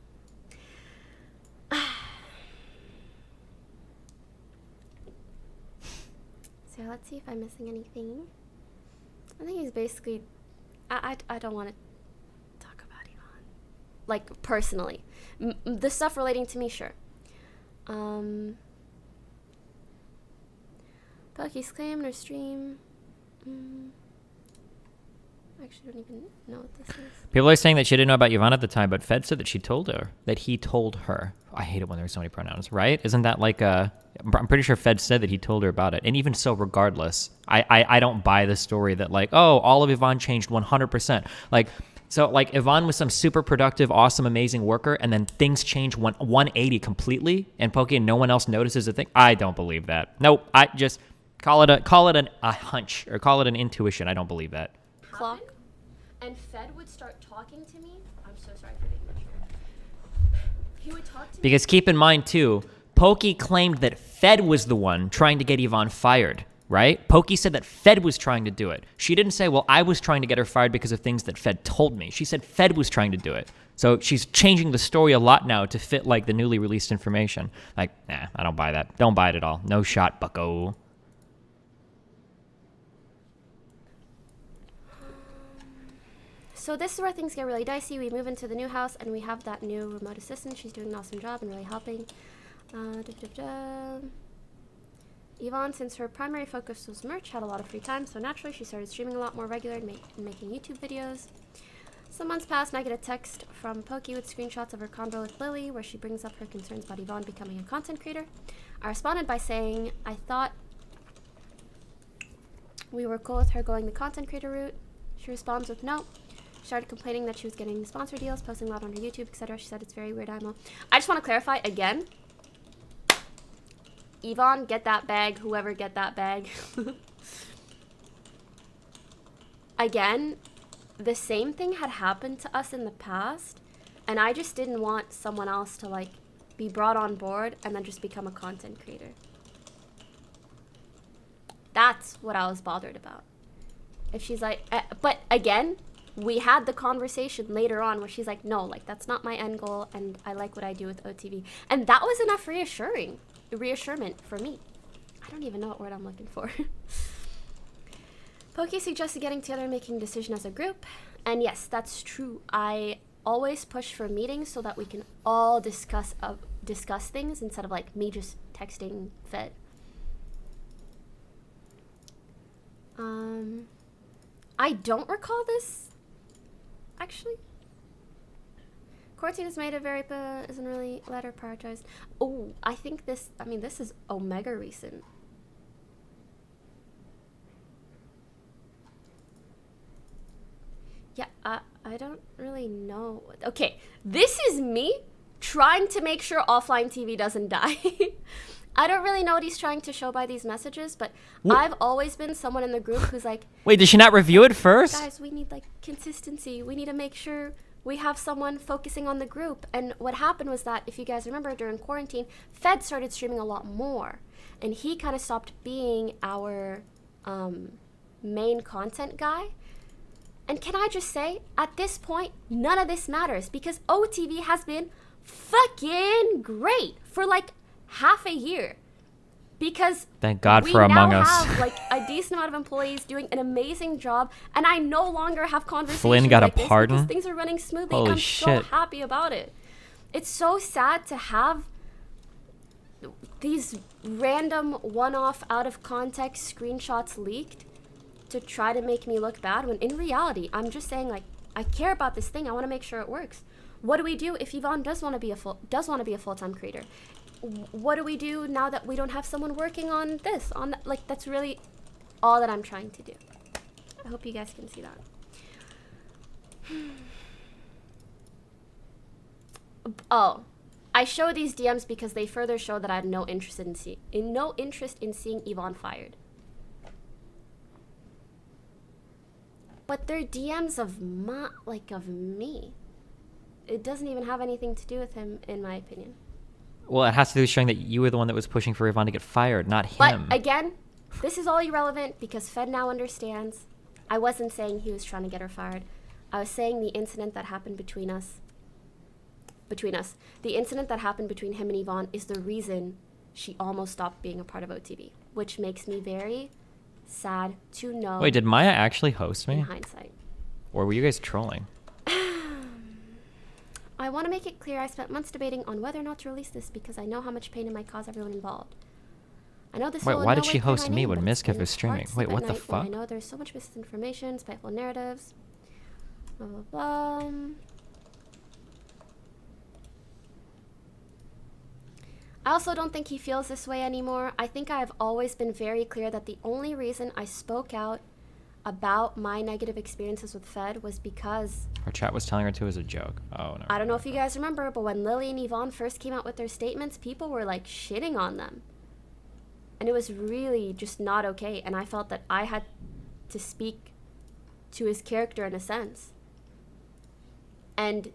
So let's see if I'm missing anything. I think he's basically, I don't want to talk about Yvonne. Like, personally. The stuff relating to me, sure. Poki's claim in her stream. I actually don't even know what this is. People are saying that she didn't know about Yvonne at the time, but Fed said that she told her, that he told her. I hate it when there's so many pronouns, right? Isn't that like I'm pretty sure Fed said that he told her about it. And even so, regardless, I don't buy the story that like, oh, all of Yvonne changed 100%. Like, so like Yvonne was some super productive, awesome, amazing worker, and then things change 180 completely, and Poki and no one else notices a thing. I don't believe that. Nope, I just call it a hunch or call it an intuition. I don't believe that. Clock. And Fed would start talking to me. I'm so sorry for being mature. He would talk to me. Because keep in mind, too, Poki claimed that Fed was the one trying to get Yvonne fired, right? Poki said that Fed was trying to do it. She didn't say, well, I was trying to get her fired because of things that Fed told me. She said Fed was trying to do it. So she's changing the story a lot now to fit, like, the newly released information. Like, nah, I don't buy that. Don't buy it at all. No shot, bucko. So this is where things get really dicey. We move into the new house, and we have that new remote assistant. She's doing an awesome job and really helping. Yvonne, since her primary focus was merch, had a lot of free time, so naturally she started streaming a lot more regular and making YouTube videos. Some months passed, and I get a text from Poki with screenshots of her convo with Lily, where she brings up her concerns about Yvonne becoming a content creator. I responded by saying I thought we were cool with her going the content creator route. She responds with no. She started complaining that she was getting sponsor deals, posting a lot on her YouTube, etc. She said it's very weird, IMO. I just want to clarify again. Yvonne, get that bag. Whoever, get that bag. Again, the same thing had happened to us in the past, And I just didn't want someone else to like be brought on board and then just become a content creator. That's what I was bothered about. If she's like, but again, we had the conversation later on where she's like, no, like that's not my end goal, and I like what I do with OTV. And that was enough reassurement for me. I don't even know what word I'm looking for. Poki suggested getting together and making a decision as a group. And yes, that's true. I always push for meetings so that we can all discuss things instead of like me just texting Fed. I don't recall this, actually. Quarantine has made it very, isn't really let her prioritize. Oh, I think this is Omega recent. Yeah, I don't really know. Okay, this is me trying to make sure offline TV doesn't die. I don't really know what he's trying to show by these messages, but I've always been someone in the group who's like, wait, did she not review it first? guys, we need like consistency. We need to make sure we have someone focusing on the group. And what happened was that, if you guys remember, during quarantine, Fed started streaming a lot more, and he kind of stopped being our main content guy. And can I just say, at this point, none of this matters because OTV has been fucking great for like half a year. Because thank God for Among Us. We now have like a decent amount of employees doing an amazing job, and I no longer have conversations Flynn got like a pardon? this because things are running smoothly. Holy I'm shit. so happy about it. It's so sad to have these random one-off out of context screenshots leaked to try to make me look bad, when in reality I'm just saying, like, I care about this thing. I want to make sure it works. What do we do if Yvonne does want to be a full-time creator? What do we do now that we don't have someone working on this, on that? Like, that's really all that I'm trying to do. I hope you guys can see that. Oh, I show these DMs because they further show that I had no interest in seeing Yvonne fired. But they're DMs of me. It doesn't even have anything to do with him, in my opinion. Well, it has to do with showing that you were the one that was pushing for Yvonne to get fired, not him. But again, this is all irrelevant because Fed now understands. I wasn't saying he was trying to get her fired. I was saying the incident that happened between us. The incident that happened between him and Yvonne is the reason she almost stopped being a part of OTV, which makes me very sad to know. Wait, did Maya actually host me? In hindsight. Or were you guys trolling? I want to make it clear I spent months debating on whether or not to release this because I know how much pain it might cause everyone involved. I know this. Wait, will why in did no she way clear host my me name, when but it's Miskiff been was streaming? hard to Wait, sleep what at the night when fuck? I know there's so much misinformation, spiteful narratives. Blah, blah, blah. I also don't think he feels this way anymore. I think I have always been very clear that the only reason I spoke out about my negative experiences with Fed was because Her chat was telling her to as a joke. Oh, no. I don't know if you guys remember, but when Lily and Yvonne first came out with their statements, people were like shitting on them. And it was really just not okay. And I felt that I had to speak to his character in a sense. And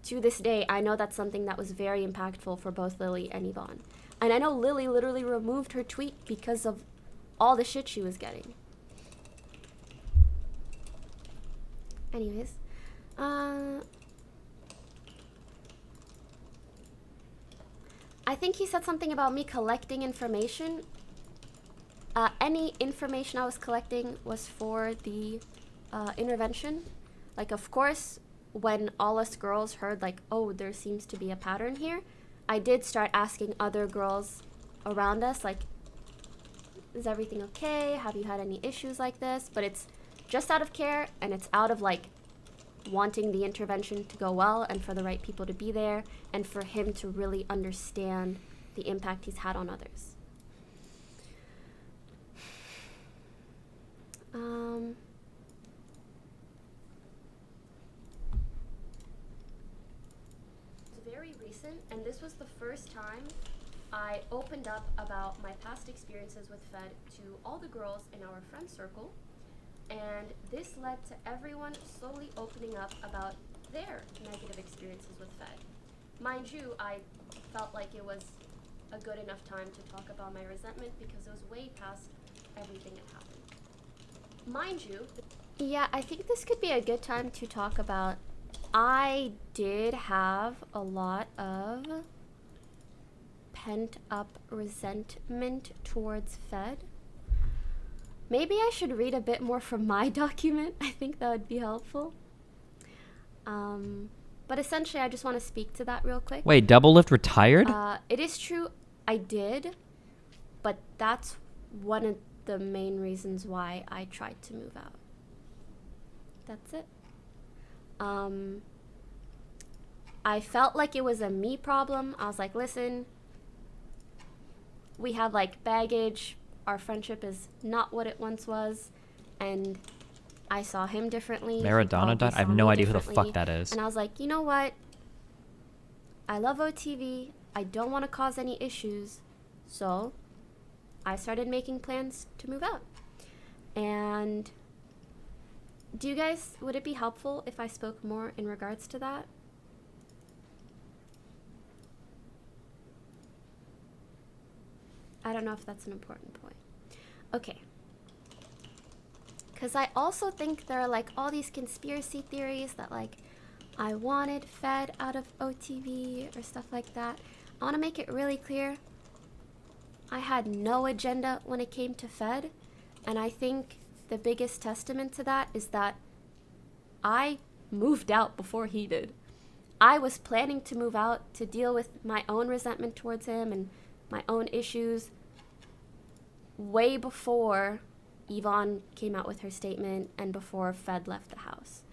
to this day, I know that's something that was very impactful for both Lily and Yvonne. And I know Lily literally removed her tweet because of all the shit she was getting. Anyways, I think he said something about me collecting information. Any information I was collecting was for the intervention. Like, of course, when all us girls heard, like, oh, there seems to be a pattern here, I did start asking other girls around us, like, is everything okay? Have you had any issues like this? But it's just out of care, and it's out of, like, wanting the intervention to go well and for the right people to be there and for him to really understand the impact he's had on others. It's very recent, and this was the first time I opened up about my past experiences with Fed to all the girls in our friend circle. And this led to everyone slowly opening up about their negative experiences with Fed. Mind you, I felt like it was a good enough time to talk about my resentment because it was way past everything that happened. Mind you, yeah, I think this could be a good time to talk about. I did have a lot of pent up resentment towards Fed. Maybe I should read a bit more from my document. I think that would be helpful. But essentially, I just want to speak to that real quick. Wait, Double Lift retired? It is true, I did, but that's one of the main reasons why I tried to move out. That's it. I felt like it was a me problem. I was like, listen, we have like baggage. Our friendship is not what it once was. And I saw him differently. Maradona died? I have no idea who the fuck that is. And I was like, you know what? I love OTV. I don't want to cause any issues. So I started making plans to move out. And do you guys, would it be helpful if I spoke more in regards to that? I don't know if that's an important point. Okay. Because I also think there are like all these conspiracy theories that like I wanted Fed out of OTV or stuff like that. I want to make it really clear. I had no agenda when it came to Fed. And I think the biggest testament to that is that I moved out before he did. I was planning to move out to deal with my own resentment towards him and my own issues way before Yvonne came out with her statement and before Fed left the house.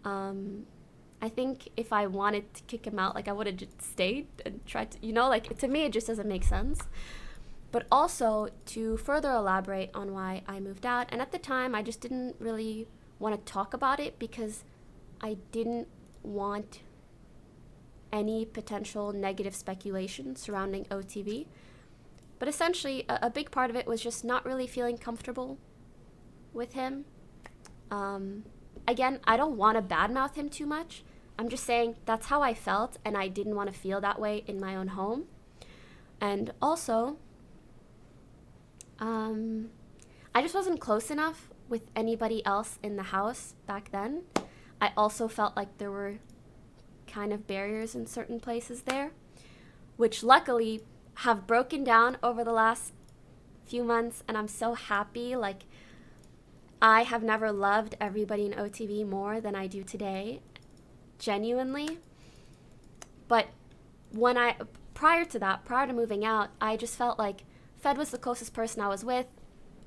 I think if I wanted to kick him out, like I would have just stayed and tried to, like to me it just doesn't make sense. But also to further elaborate on why I moved out, and at the time I just didn't really want to talk about it because I didn't want any potential negative speculation surrounding OTV. But essentially, a big part of it was just not really feeling comfortable with him. Again, I don't want to badmouth him too much. I'm just saying that's how I felt, and I didn't want to feel that way in my own home. And also, I just wasn't close enough with anybody else in the house back then. I also felt like there were kind of barriers in certain places there, which luckily have broken down over the last few months, and I'm so happy. Like, I have never loved everybody in OTV more than I do today, genuinely. But prior to moving out, I just felt like Fed was the closest person I was with.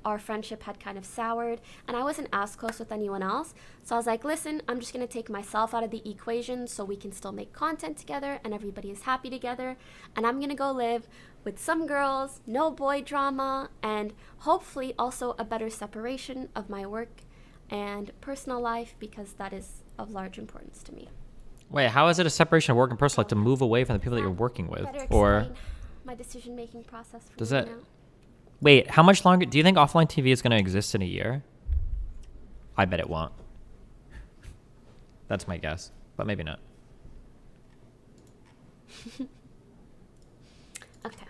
Our friendship had kind of soured, and I wasn't as close with anyone else. So I was like, listen, I'm just going to take myself out of the equation so we can still make content together and everybody is happy together. And I'm going to go live with some girls, no boy drama, and hopefully also a better separation of my work and personal life because that is of large importance to me. Wait, how is it a separation of work and personal life to move away from the people that you're working with? Or my decision-making process for does me that... now. Wait, how much longer... Do you think offline TV is going to exist in a year? I bet it won't. That's my guess, but maybe not. Okay.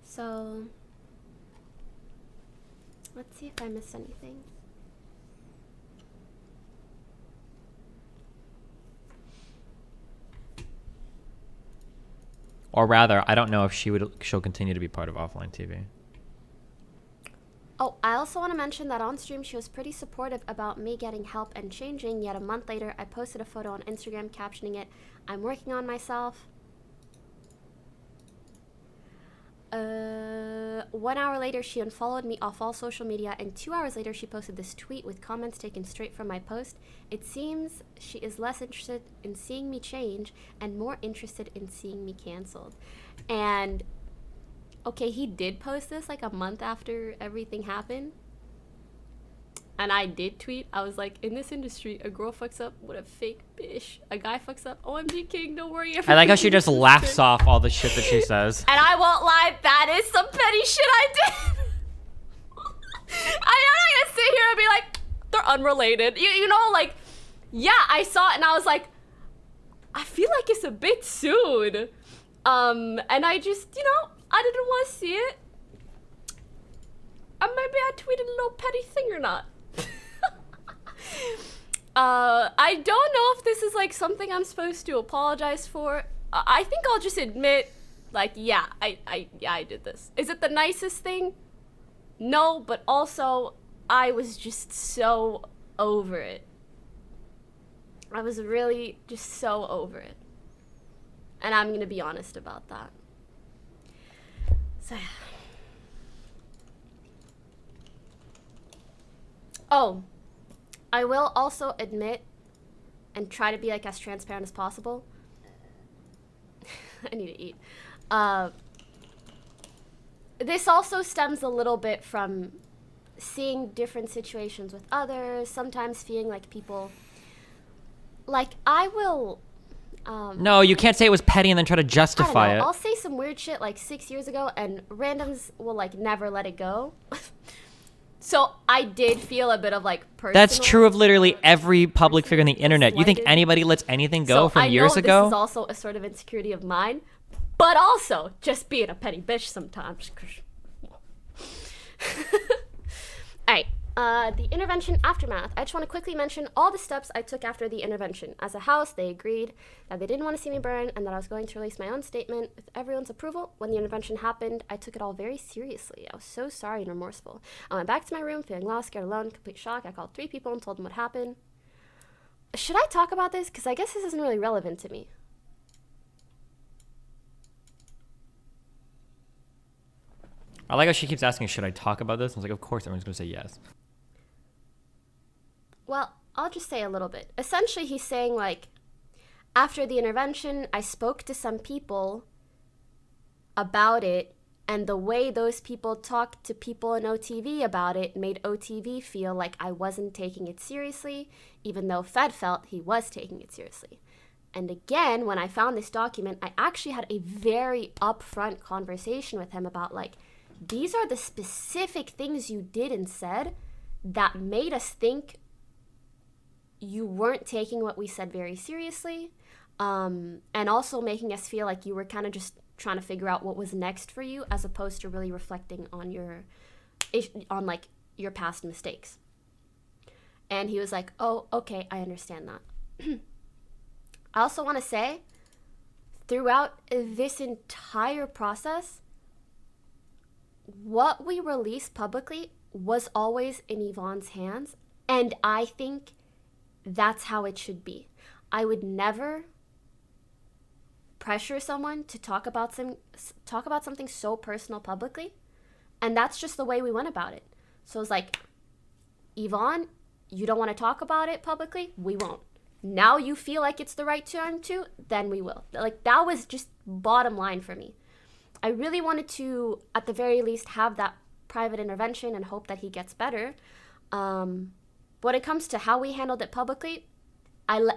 So, let's see if I missed anything. Or rather, I don't know if she'll continue to be part of offline TV. Oh, I also want to mention that on stream she was pretty supportive about me getting help and changing, yet a month later I posted a photo on Instagram captioning it, "I'm working on myself." 1 hour later she unfollowed me off all social media, and 2 hours later she posted this tweet with comments taken straight from my post. It seems she is less interested in seeing me change and more interested in seeing me canceled. And okay, he did post this like a month after everything happened. And I did tweet. I was like, in this industry, a girl fucks up with a fake bitch. A guy fucks up, OMG king, don't worry. I like how she just laughs off all the shit that she says. And I won't lie, that is some petty shit I did. I'm not gonna sit here and be like, they're unrelated. You know, like, Yeah, I saw it and I was like, I feel like it's a bit soon. And I just, I didn't want to see it. And maybe I tweeted a little petty thing or not. I don't know if this is like something I'm supposed to apologize for. I think I'll just admit, like, yeah, I did this. Is it the nicest thing? No, but also I was just so over it. I was really just so over it. And I'm gonna be honest about that. So yeah. Oh, I will also admit and try to be like as transparent as possible. I need to eat. This also stems a little bit from seeing different situations with others, sometimes feeling like people, like I will, No, you can't say it was petty and then try to I justify don't know, it. I'll say some weird shit like 6 years ago and randoms will like never let it go. So I did feel a bit of like personal. That's true of literally every public figure on the internet. You think slighted. anybody lets anything go from I years know ago? This is also a sort of insecurity of mine, but also just being a petty bitch sometimes. Alright, the intervention aftermath. I just want to quickly mention all the steps I took after the intervention. As a house, they agreed that they didn't want to see me burn and that I was going to release my own statement with everyone's approval. When the intervention happened, I took it all very seriously. I was so sorry and remorseful. I went back to my room feeling lost, scared, alone, complete shock. I called 3 people and told them what happened. Should I talk about this? Because I guess this isn't really relevant to me. I like how she keeps asking, should I talk about this? I was like, of course everyone's going to say yes. Well, I'll just say a little bit. Essentially, he's saying, like, after the intervention, I spoke to some people about it, and the way those people talked to people in OTV about it made OTV feel like I wasn't taking it seriously, even though Fed felt he was taking it seriously. And again, when I found this document, I actually had a very upfront conversation with him about, like, these are the specific things you did and said that made us think you weren't taking what we said very seriously, and also making us feel like you were kind of just trying to figure out what was next for you as opposed to really reflecting on your past mistakes. And he was like, oh, okay, I understand that. I also want to say, throughout this entire process, what we released publicly was always in Yvonne's hands, and I think that's how it should be. I would never pressure someone to talk about something so personal publicly, and that's just the way we went about it. So it's like, Yvonne, you don't want to talk about it publicly? We won't. Now you feel like it's the right time to? Then we will. Like, that was just bottom line for me. I really wanted to, at the very least, have that private intervention and hope that he gets better. When it comes to how we handled it publicly,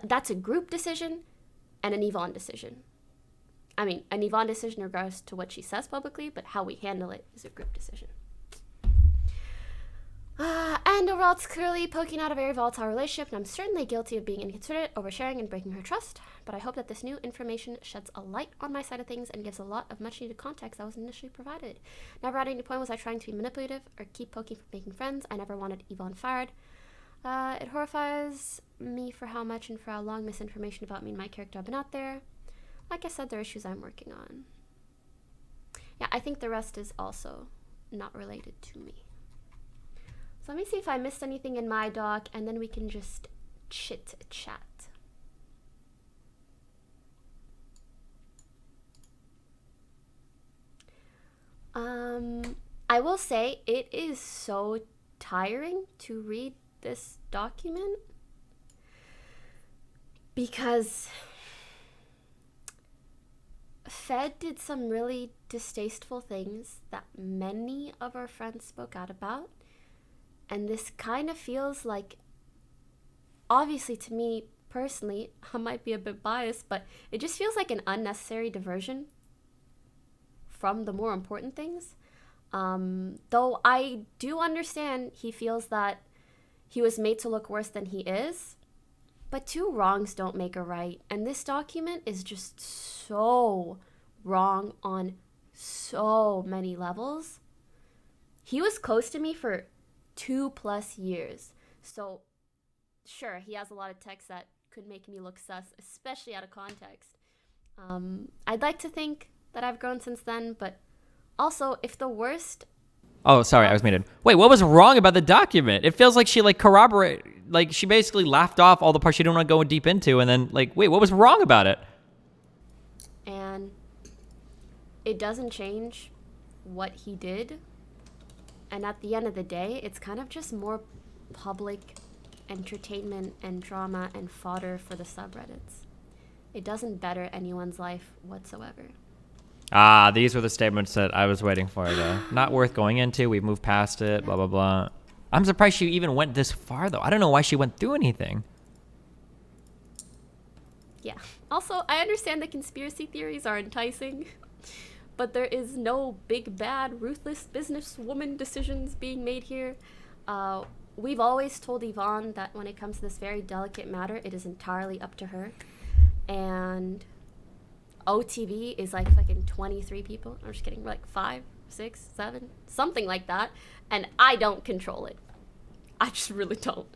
that's a group decision and an Yvonne decision. I mean, an Yvonne decision in regards to what she says publicly, but how we handle it is a group decision. And overall, it's clearly poking out a very volatile relationship, and I'm certainly guilty of being inconsiderate, oversharing, and breaking her trust. But I hope that this new information sheds a light on my side of things and gives a lot of much-needed context that was initially provided. Never at any point was I trying to be manipulative or keep poking for making friends. I never wanted Yvonne fired. It horrifies me for how much and for how long misinformation about me and my character have been out there. Like I said, there are issues I'm working on. Yeah, I think the rest is also not related to me. So let me see if I missed anything in my doc, and then we can just chit-chat. I will say it is so tiring to read this document because Fed did some really distasteful things that many of our friends spoke out about. And this kind of feels like, obviously to me personally, I might be a bit biased, but it just feels like an unnecessary diversion from the more important things. Though I do understand he feels that he was made to look worse than he is. But two wrongs don't make a right. And this document is just so wrong on so many levels. He was close to me for 2+ years. So, sure, he has a lot of text that could make me look sus, especially out of context. I'd like to think that I've grown since then, but also, if the worst... Oh, sorry, I was muted. Wait, what was wrong about the document? It feels like she she basically laughed off all the parts she didn't want to go deep into, and then wait, what was wrong about it? And it doesn't change what he did. And at the end of the day, it's kind of just more public entertainment and drama and fodder for the subreddits. It doesn't better anyone's life whatsoever. Ah, these were the statements that I was waiting for. Not worth going into. We've moved past it, blah, blah, blah. I'm surprised she even went this far, though. I don't know why she went through anything. Yeah. Also, I understand the conspiracy theories are enticing, but there is no big, bad, ruthless businesswoman decisions being made here. We've always told Yvonne that when it comes to this very delicate matter, it is entirely up to her. And... OTV is like fucking 23 people. I'm just kidding. We're like 5, 6, 7, something like that. And I don't control it. I just really don't.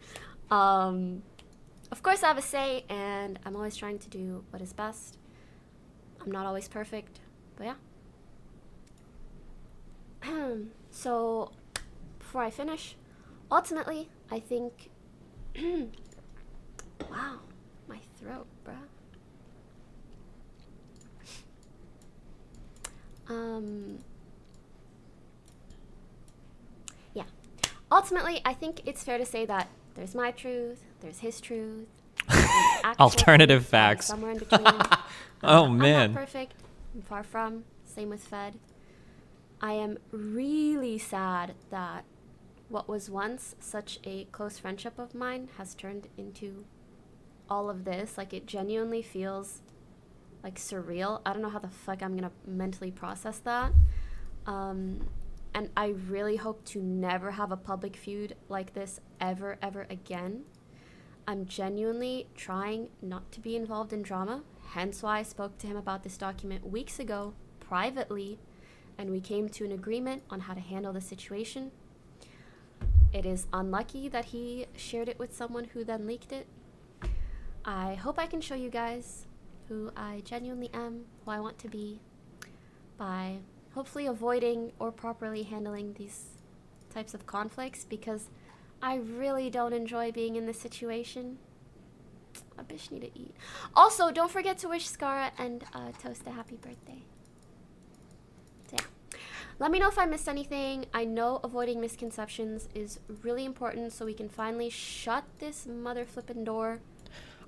Of course, I have a say, and I'm always trying to do what is best. I'm not always perfect, but yeah. So, before I finish, ultimately, I think... wow, my throat, bruh. Yeah. Ultimately, I think it's fair to say that there's my truth, there's his truth, alternative facts. Somewhere in between. Oh, man. I'm not perfect. I'm far from. Same with Fed. I am really sad that what was once such a close friendship of mine has turned into all of this. Like, it genuinely feels like surreal. I don't know how the fuck I'm gonna mentally process that. And I really hope to never have a public feud like this ever again. I'm genuinely trying not to be involved in drama, hence why I spoke to him about this document weeks ago privately, and we came to an agreement on how to handle the situation. It is unlucky that he shared it with someone who then leaked it. I hope I can show you guys who I genuinely am, who I want to be, by hopefully avoiding or properly handling these types of conflicts, because I really don't enjoy being in this situation. A bitch need to eat. Also, don't forget to wish Skara and Toast a happy birthday. So yeah. Let me know if I missed anything. I know avoiding misconceptions is really important so we can finally shut this mother flippin' door.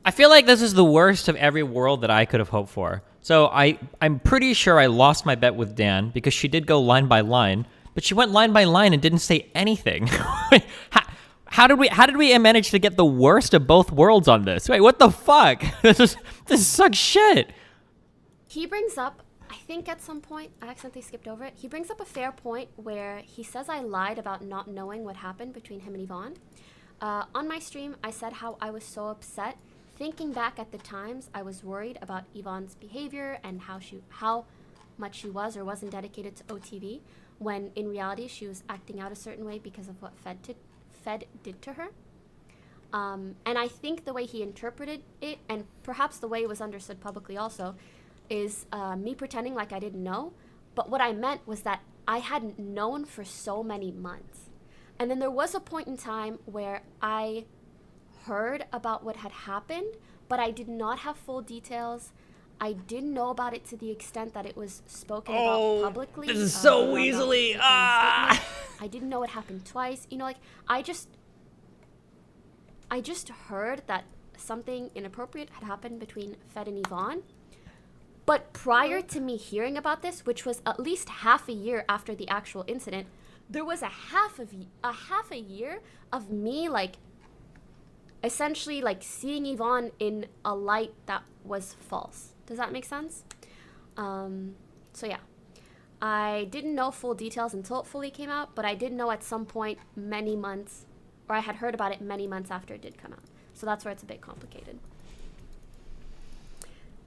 I feel like this is the worst of every world that I could have hoped for. So I'm pretty sure I lost my bet with Dan because she did go line by line, but she went line by line and didn't say anything. How did we manage to get the worst of both worlds on this? Wait, what the fuck? This sucks shit. He brings up, I think at some point, I accidentally skipped over it. He brings up a fair point where he says I lied about not knowing what happened between him and Yvonne. On my stream, I said how I was so upset. Thinking back at the times, I was worried about Yvonne's behavior and how much she was or wasn't dedicated to OTV, when in reality she was acting out a certain way because of what Fed did to her. And I think the way he interpreted it, and perhaps the way it was understood publicly also, is me pretending like I didn't know. But what I meant was that I hadn't known for so many months. And then there was a point in time where I heard about what had happened, but I did not have full details. I didn't know about it to the extent that it was spoken about publicly. This is so weaselly. I didn't know it happened twice. You know, like, I just heard that something inappropriate had happened between Fed and Yvonne. But prior to me hearing about this, which was at least half a year after the actual incident, there was a half a year of me, like, essentially, like, seeing Yvonne in a light that was false. Does that make sense? So yeah, I didn't know full details until it fully came out, but I did know at some point many months, or I had heard about it many months after it did come out. So that's where it's a bit complicated.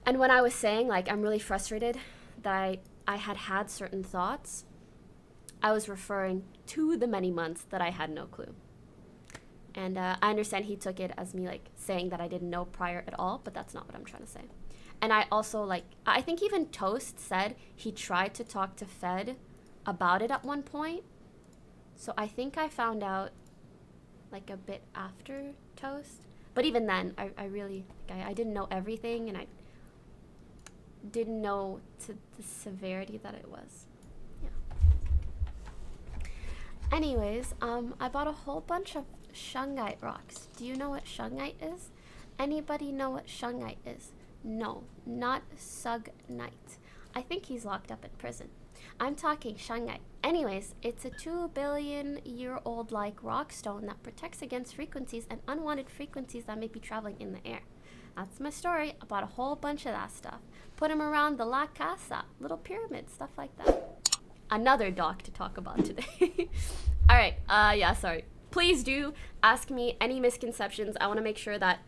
And when I was saying, like, I'm really frustrated that I had certain thoughts, I was referring to the many months that I had no clue. And I understand he took it as me, like, saying that I didn't know prior at all, but that's not what I'm trying to say. And I also, like, I think even Toast said he tried to talk to Fed about it at one point. So I think I found out, like, a bit after Toast. But even then, I really, like, I didn't know everything, and I didn't know to the severity that it was. Yeah. Anyways, I bought a whole bunch of shungite rocks. Do you know what shungite is? Anybody know what shungite is? No, not sugnite. I think he's locked up in prison. I'm talking shungite. Anyways, it's a 2 billion year old like rock stone that protects against frequencies and unwanted frequencies that may be traveling in the air. That's my story. I bought a whole bunch of that stuff. Put them around the La Casa, little pyramid, stuff like that. Another doc to talk about today. Alright, yeah, sorry. Please do ask me any misconceptions. I want to make sure that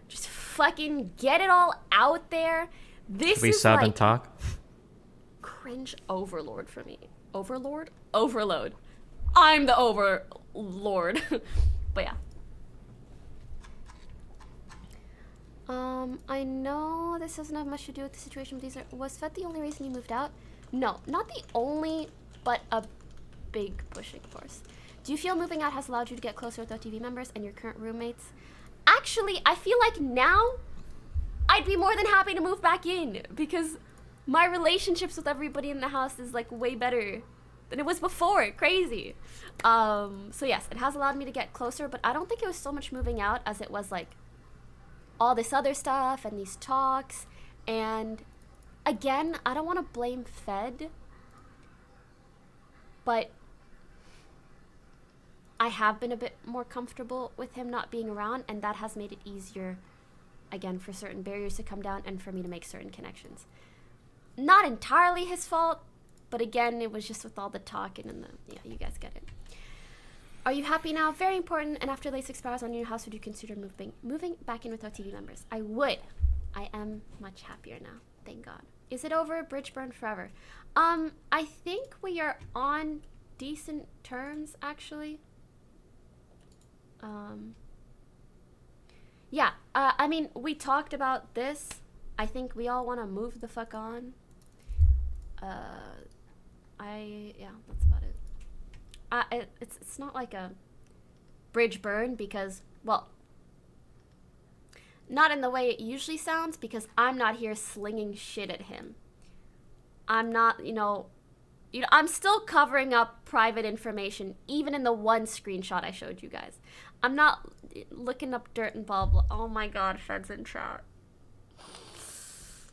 just fucking get it all out there. This we is sub like and talk. cringe overlord for me. Overlord? Overload. I'm the overlord. But yeah. I know this doesn't have much to do with the situation with these. Was Fed the only reason you moved out? No, not the only, but a big pushing force. Do you feel moving out has allowed you to get closer with OTV members and your current roommates? Actually, I feel like now I'd be more than happy to move back in because my relationships with everybody in the house is like way better than it was before. Crazy. So yes, it has allowed me to get closer, but I don't think it was so much moving out as it was like all this other stuff and these talks. And again, I don't want to blame Fed, but I have been a bit more comfortable with him not being around, and that has made it easier, again, for certain barriers to come down and for me to make certain connections. Not entirely his fault, but again, it was just with all the talking and the, yeah, you guys get it. Are you happy now? Very important. And after lease expires on your house, would you consider moving back in with OTV members? I would. I am much happier now. Thank God. Is it over? Bridge burned forever. I think we are on decent terms, actually. Yeah, I mean, we talked about this. I think we all want to move the fuck on. Yeah, that's about it. It's not like a bridge burn because, well, not in the way it usually sounds, because I'm not here slinging shit at him. I'm not, you know, I'm still covering up private information, even in the one screenshot I showed you guys. I'm not looking up dirt and blah, blah. Oh my God, Fed's in chat.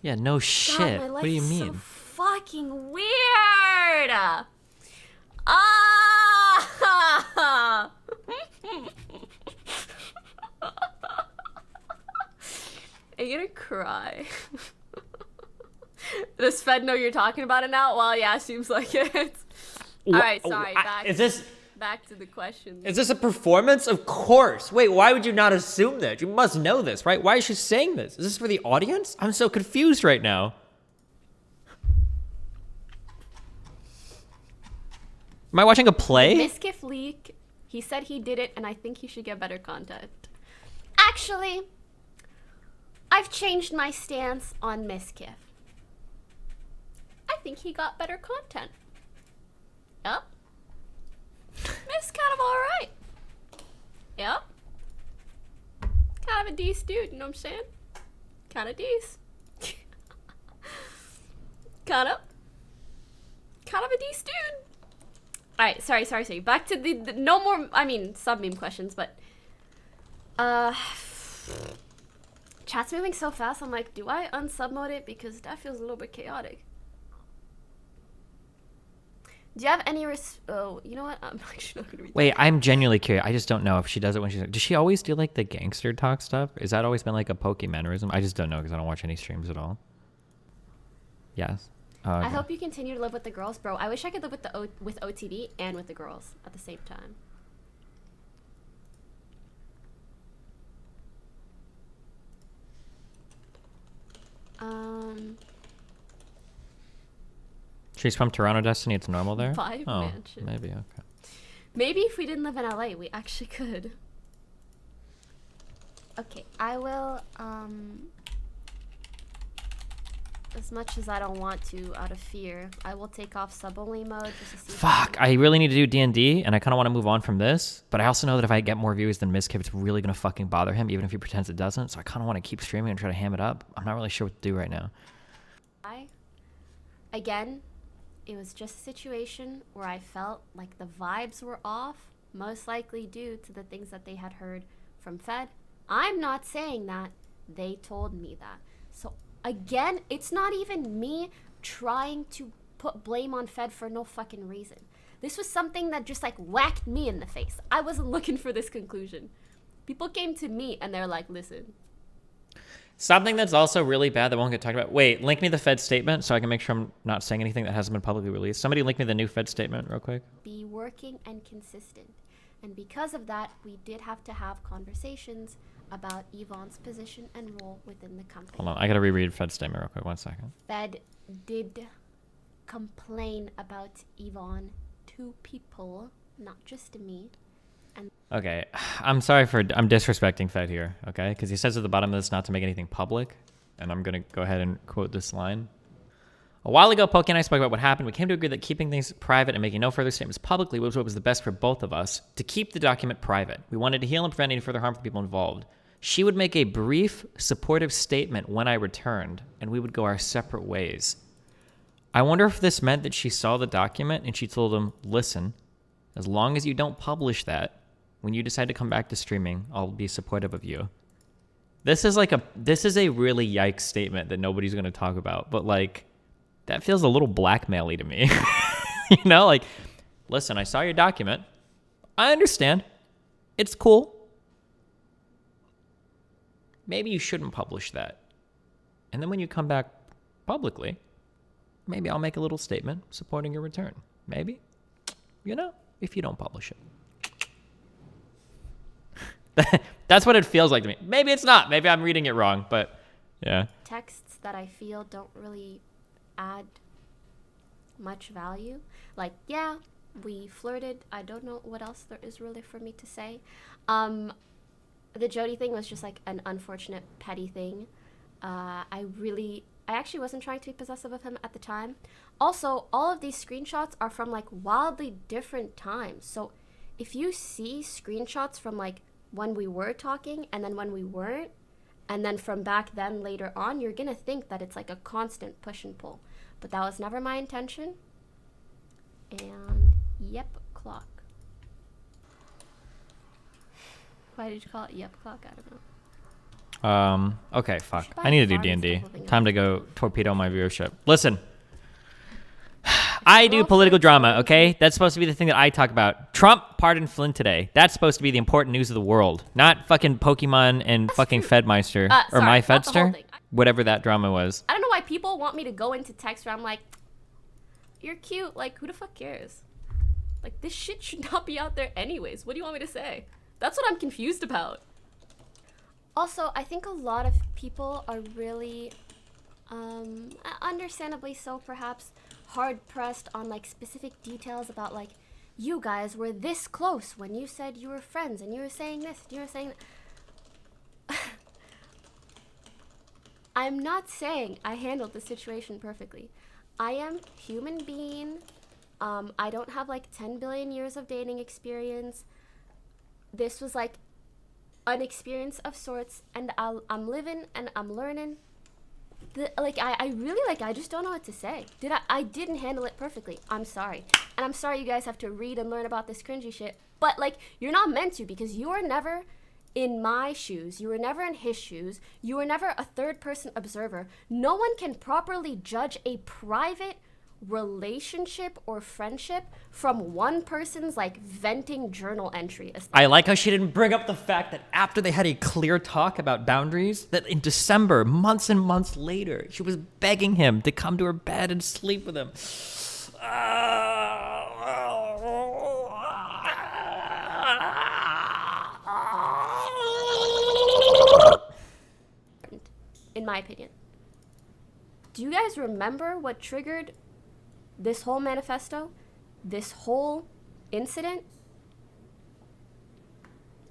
Yeah, no shit. God, my life what do you is mean? so fucking weird. Ah! Are you gonna cry? Does Fed know you're talking about it now? Well, yeah, seems like it. All right, sorry. Back to the question. Is this a performance? Of course. Wait, why would you not assume that? You must know this, right? Why is she saying this? Is this for the audience? I'm so confused right now. Am I watching a play? Miskiff leak. He said he did it, and I think he should get better content. Actually, I've changed my stance on Miskiff. I think he got better content. Yep. Miss kind of alright. Yep. Kind of a decent dude, you know what I'm saying? Kind of decent. kind of a decent dude. Alright, sorry. Back to the no more, I mean, sub-meme questions, but chat's moving so fast, I'm like, do I unsub-mode it? Because that feels a little bit chaotic. Do you have any oh, you know what? I'm actually not gonna read. Wait, I'm genuinely curious. I just don't know if she does it when she's... Does she always do, like, the gangster talk stuff? Is that always been, like, a Pokimanerism? I just don't know because I don't watch any streams at all. Yes. Oh, okay. I hope you continue to live with the girls, bro. I wish I could live with with OTV and with the girls at the same time. She's from Toronto, Destiny. It's normal there? Vibe Oh, Mansion. maybe, okay. Maybe if we didn't live in LA, we actually could. Okay, I will, as much as I don't want to, out of fear, I will take off sub-only mode just to see. Fuck, I really need to do D&D, and I kind of want to move on from this, but I also know that if I get more views than Mizkif, it's really going to fucking bother him, even if he pretends it doesn't, so I kind of want to keep streaming and try to ham it up. I'm not really sure what to do right now. Again, it was just a situation where I felt like the vibes were off, most likely due to the things that they had heard from Fed. I'm not saying that. They told me that. So again, it's not even me trying to put blame on Fed for no fucking reason. This was something that just like whacked me in the face. I wasn't looking for this conclusion. People came to me and they're like, listen. Something that's also really bad that won't get talked about. Wait, link me the Fed statement so I can make sure I'm not saying anything that hasn't been publicly released. Somebody link me the new Fed statement real quick. Be working and consistent. And because of that, we did have to have conversations about Yvonne's position and role within the company. Hold on, I gotta reread Fed statement real quick, 1 second. Fed did complain about Yvonne to people, not just to me. Okay, I'm disrespecting Fed here, okay? Because he says at the bottom of this not to make anything public, and I'm gonna go ahead and quote this line. A while ago, Poki and I spoke about what happened. We came to agree that keeping things private and making no further statements publicly was what was the best for both of us, to keep the document private. We wanted to heal and prevent any further harm for the people involved. She would make a brief, supportive statement when I returned, and we would go our separate ways. I wonder if this meant that she saw the document and she told him, listen, as long as you don't publish that, when you decide to come back to streaming, I'll be supportive of you. This is a really yikes statement that nobody's going to talk about, but like, that feels a little blackmail-y to me. You know, like, listen, I saw your document. I understand. It's cool. Maybe you shouldn't publish that. And then when you come back publicly, maybe I'll make a little statement supporting your return. Maybe. You know, if you don't publish it. That's what it feels like to me. Maybe it's not. Maybe I'm reading it wrong, but yeah. Texts that I feel don't really add much value. Like, yeah, we flirted. I don't know what else there is really for me to say. The Jody thing was just like an unfortunate, petty thing. I actually wasn't trying to be possessive of him at the time. Also, all of these screenshots are from like wildly different times. So if you see screenshots from like when we were talking and then when we weren't, and then from back then later on, you're gonna think that it's like a constant push and pull. But that was never my intention. And yep, clock. Why did you call it yep clock? I don't know. Okay, fuck. I need to do D&D. Time to go torpedo my viewership. Listen. I do political drama, okay? That's supposed to be the thing that I talk about. Trump pardoned Flynn today. That's supposed to be the important news of the world. Not fucking Pokimane and fucking Fedmyster. Or my Fedster. Whatever that drama was. I don't know why people want me to go into text where I'm like, you're cute. Like, who the fuck cares? Like, this shit should not be out there anyways. What do you want me to say? That's what I'm confused about. Also, I think a lot of people are really, understandably so perhaps, hard-pressed on like specific details about like, you guys were this close when you said you were friends and you were saying this, you were saying that. I'm not saying I handled the situation perfectly. I am human being. I don't have like 10 billion years of dating experience. This was like an experience of sorts, and I'm living and I'm learning. I really I just don't know what to say. I didn't handle it perfectly. I'm sorry. And I'm sorry you guys have to read and learn about this cringy shit. But like, you're not meant to, because you are never in my shoes. You were never in his shoes. You were never a third person observer. No one can properly judge a private relationship or friendship from one person's like venting journal entry. I like how she didn't bring up the fact that after they had a clear talk about boundaries, that in December, months and months later, she was begging him to come to her bed and sleep with him. In my opinion. Do you guys remember what triggered this whole manifesto? This whole incident?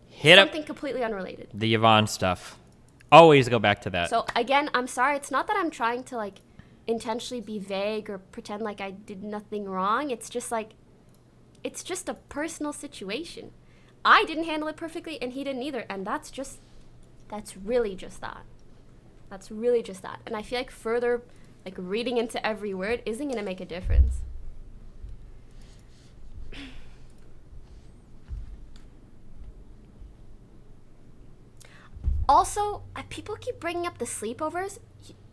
Hit Something up completely unrelated. the Yvonne stuff. Always go back to that. So again, I'm sorry. It's not that I'm trying to like intentionally be vague or pretend like I did nothing wrong. It's just like, it's just a personal situation. I didn't handle it perfectly and he didn't either. And that's really just that. That's really just that. And I feel like further like reading into every word isn't going to make a difference. Also, people keep bringing up the sleepovers.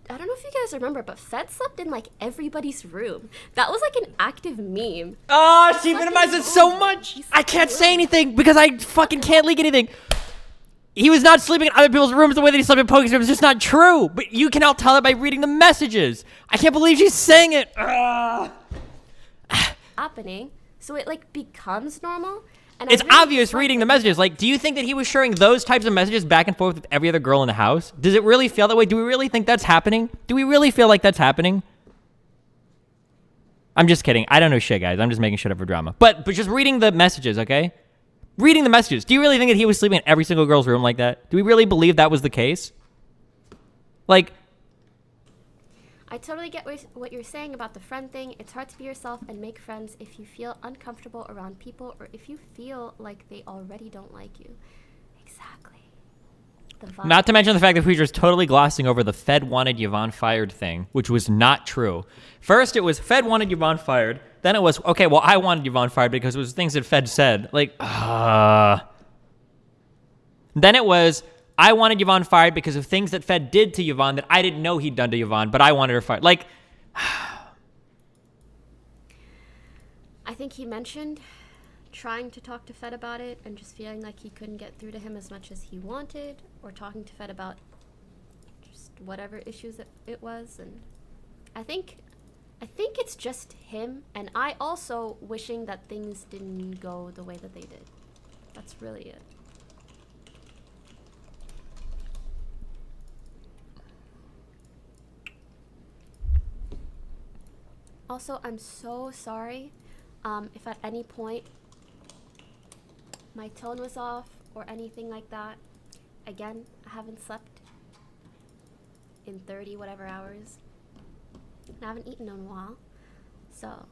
I don't know if you guys remember, but Fed slept in like everybody's room. That was like an active meme. Oh, she minimized it so much. I can't say anything because I fucking can't leak anything. He was not sleeping in other people's rooms the way that he slept in Poke's room. It's just not true. But you can all tell it by reading the messages. I can't believe she's saying it. Happening, so it like becomes normal. And It's obvious reading the messages. Like, do you think that he was sharing those types of messages back and forth with every other girl in the house? Does it really feel that way? Do we really think that's happening? Do we really feel like that's happening? I'm just kidding. I don't know shit, guys. I'm just making shit up for drama. But just reading the messages, okay? Reading the messages. Do you really think that he was sleeping in every single girl's room like that? Do we really believe that was the case? Like, I totally get what you're saying about the friend thing. It's hard to be yourself and make friends if you feel uncomfortable around people or if you feel like they already don't like you. Exactly. Not to mention the fact that we were just totally glossing over the Fed wanted Yvonne fired thing, which was not true. First, it was Fed wanted Yvonne fired. Then it was, okay, well, I wanted Yvonne fired because it was things that Fed said. Like, Then it was, I wanted Yvonne fired because of things that Fed did to Yvonne that I didn't know he'd done to Yvonne, but I wanted her fired. Like, I think he mentioned trying to talk to Fed about it and just feeling like he couldn't get through to him as much as he wanted, or talking to Fed about just whatever issues it was. And I think it's just him, and I also wishing that things didn't go the way that they did. That's really it. Also, I'm so sorry if at any point my tone was off or anything like that. Again, I haven't slept in 30 whatever hours. And I haven't eaten in a while. So,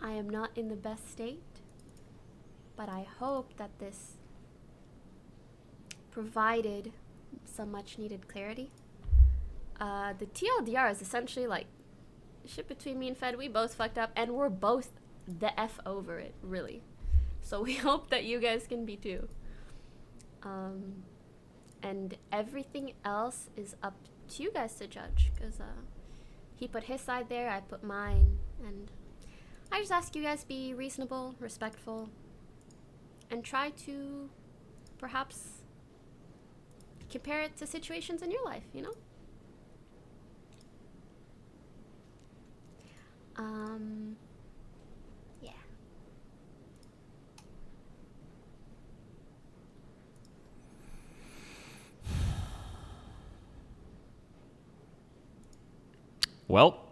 I am not in the best state. But I hope that this provided some much needed clarity. The TLDR is essentially like shit between me and Fed. We both fucked up and we're both the F over it, really. So we hope that you guys can be too. And everything else is up to you guys to judge, because he put his side there, I put mine, and I just ask you guys be reasonable, respectful, and try to perhaps compare it to situations in your life, you know? Yeah. well,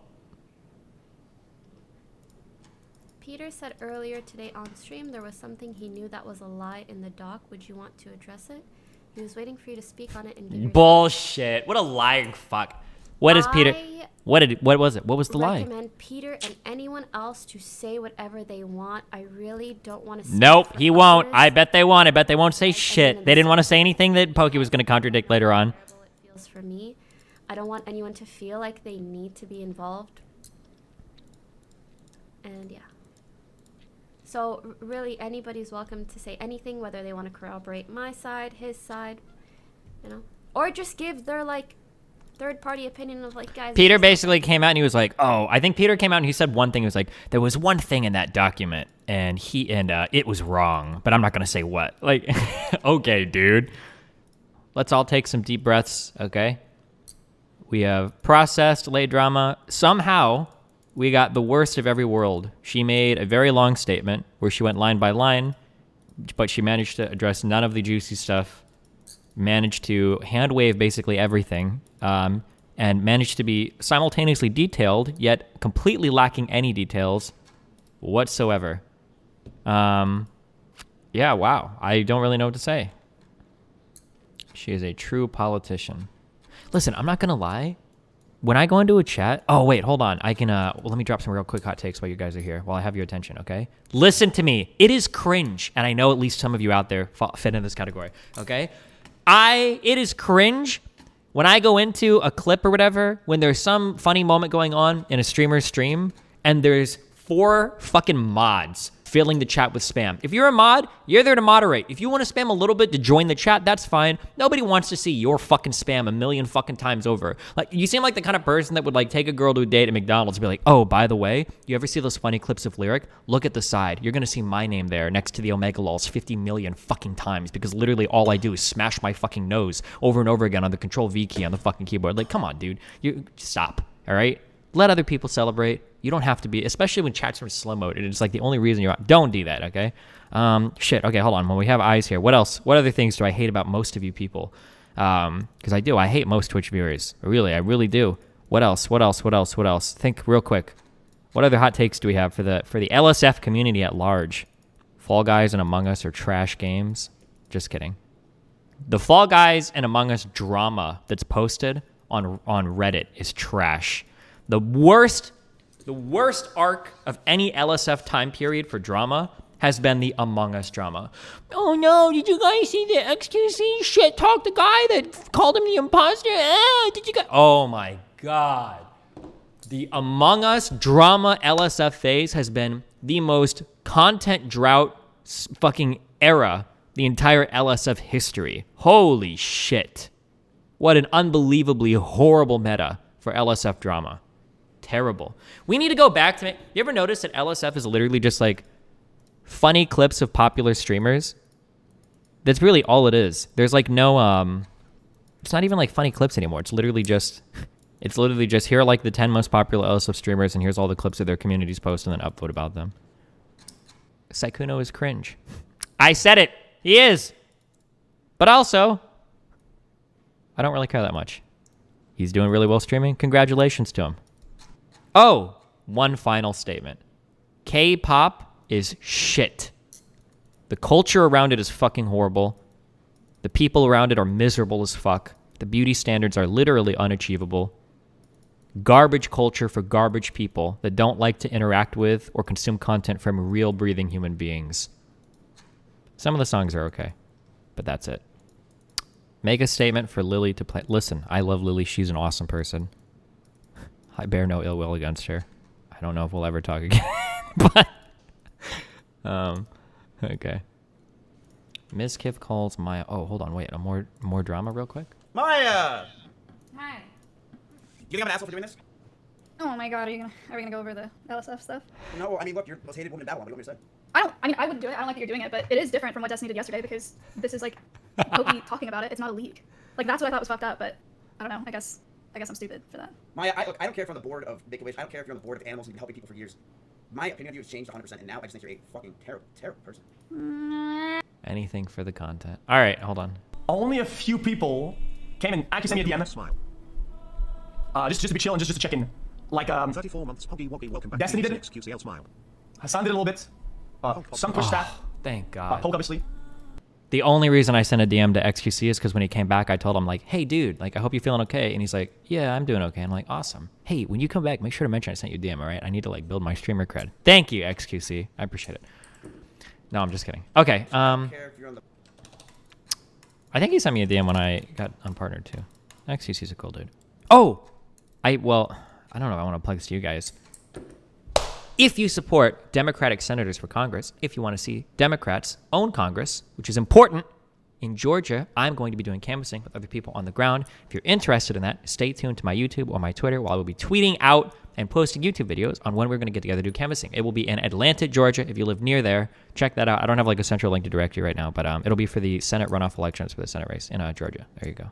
Peter said earlier today on stream there was something he knew that was a lie in the doc. Would you want to address it? He was waiting for you to speak on it and give your bullshit. What a lying fuck. What is Peter? What was it? What was the lie? I recommend Peter and anyone else to say whatever they want. I really don't want to say Nope, he won't. others. I bet they won't. I bet they won't say Like, shit. again, They didn't this- want to say anything that Pokey was going to contradict later on. It feels for me. I don't want anyone to feel like they need to be involved. And yeah. So really anybody's welcome to say anything, whether they want to corroborate my side, his side, you know, or just give their like third party opinion of like, guys. Peter basically came out and he was like, oh, I think Peter came out and he said one thing. He was like, there was one thing in that document and it was wrong, but I'm not going to say what. Like, okay, dude. Let's all take some deep breaths, okay? We have processed late drama. Somehow, we got the worst of every world. She made a very long statement where she went line by line, but she managed to address none of the juicy stuff, managed to hand wave basically everything. and managed to be simultaneously detailed, yet completely lacking any details whatsoever. Yeah, wow. I don't really know what to say. She is a true politician. Listen, I'm not going to lie. When I go into a chat, oh, wait, hold on. I can, well, let me drop some real quick hot takes while you guys are here, while I have your attention, okay? Listen to me. It is cringe, and I know at least some of you out there fit in this category, okay? It is cringe when I go into a clip or whatever, when there's some funny moment going on in a streamer's stream, and there's 4 fucking mods filling the chat with spam. If you're a mod, you're there to moderate. If you want to spam a little bit to join the chat, that's fine. Nobody wants to see your fucking spam a million fucking times over. Like, you seem like the kind of person that would like take a girl to a date at McDonald's and be like, oh, by the way, you ever see those funny clips of Lyric? Look at the side. You're going to see my name there next to the Omega Lols 50 million fucking times because literally all I do is smash my fucking nose over and over again on the Control V key on the fucking keyboard. Like, come on, dude. You stop, all right? Let other people celebrate. You don't have to be, especially when chats are in slow mode. And it's like the only reason you're out. Don't do that, okay? Shit. Okay, hold on. When we have eyes here, what else? What other things do I hate about most of you people? Because I do. I hate most Twitch viewers. Really, I really do. What else? What else? What else? What else? Think real quick. What other hot takes do we have for the LSF community at large? Fall Guys and Among Us are trash games. Just kidding. The Fall Guys and Among Us drama that's posted on Reddit is trash. The worst arc of any LSF time period for drama has been the Among Us drama. Oh no, did you guys see the XQC shit talk the guy that called him the imposter? Did you guys? Oh my God. The Among Us drama LSF phase has been the most content drought fucking era the entire LSF history. Holy shit. What an unbelievably horrible meta for LSF drama. Terrible. We need to go back to it. You ever notice that LSF is literally just like funny clips of popular streamers? That's really all it is. There's like no, it's not even like funny clips anymore. It's literally just here are like the 10 most popular LSF streamers and here's all the clips of their communities post and then upvote about them. Saikuno is cringe. I said it. He is. But also, I don't really care that much. He's doing really well streaming. Congratulations to him. Oh, one final statement. K-pop is shit. The culture around it is fucking horrible. The people around it are miserable as fuck. The beauty standards are literally unachievable. Garbage culture for garbage people that don't like to interact with or consume content from real breathing human beings. Some of the songs are okay, but that's it. Make a statement for Lily to play. Listen, I love Lily. She's an awesome person. I bear no ill will against her. I don't know if we'll ever talk again, but okay. Ms. Kiff calls Maya. Oh, hold on, wait. More drama, real quick. Maya. Hi. You think I'm an asshole for doing this? Oh my God, are we gonna go over the LSF stuff? No, I mean, look, you're the most hated woman in Babylon. What do you want me to say? I wouldn't do it. I don't like that you're doing it, but it is different from what Destiny did yesterday because this is like Poki talking about it. It's not a league. Like that's what I thought was fucked up, but I don't know. I guess I'm stupid for that. Maya, I don't care if you're on the board of Make-A-Wish. I don't care if you're on the board of animals and you've been helping people for years. My opinion of you has changed 100%, and now I just think you're a fucking terrible, terrible person. Anything for the content. All right, hold on. Only a few people came and actually sent me a DM. Smile. Just to be chilling, just to check in. Like 34 months. Poggy Woggy, welcome back. Destiny to did it. XQCL Smile. Hassan did a little bit. Some Twitch staff. Thank God. Poke obviously. The only reason I sent a DM to XQC is because when he came back, I told him, like, hey, dude, like, I hope you're feeling okay. And he's like, yeah, I'm doing okay. I'm like, awesome. Hey, when you come back, make sure to mention I sent you a DM, all right? I need to, like, build my streamer cred. Thank you, XQC. I appreciate it. No, I'm just kidding. Okay. I don't care if you're on the... I think he sent me a DM when I got unpartnered, too. XQC's a cool dude. Oh! I don't know if I want to plug this to you guys. If you support Democratic senators for Congress, if you want to see Democrats own Congress, which is important, in Georgia, I'm going to be doing canvassing with other people on the ground. If you're interested in that, stay tuned to my YouTube or my Twitter where I will be tweeting out and posting YouTube videos on when we're going to get together to do canvassing. It will be in Atlanta, Georgia. If you live near there, check that out. I don't have like a central link to direct you right now, but it'll be for the Senate runoff elections for the Senate race in Georgia. There you go.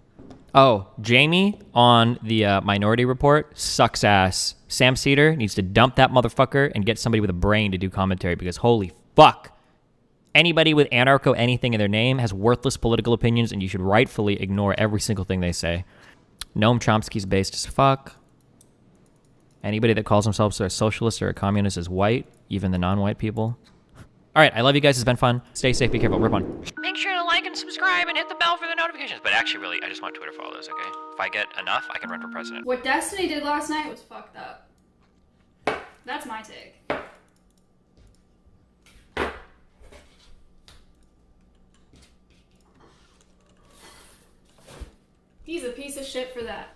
Oh, Jamie on the Minority Report sucks ass. Sam Cedar needs to dump that motherfucker and get somebody with a brain to do commentary because holy fuck. Anybody with anarcho anything in their name has worthless political opinions and you should rightfully ignore every single thing they say. Noam Chomsky's based as fuck. Anybody that calls themselves a socialist or a communist is white, even the non-white people. All right, I love you guys. It's been fun. Stay safe. Be careful. Rip on. Make sure to like and subscribe and hit the bell for the notifications. But actually, really, I just want Twitter followers, okay? If I get enough, I can run for president. What Destiny did last night was fucked up. That's my take. He's a piece of shit for that.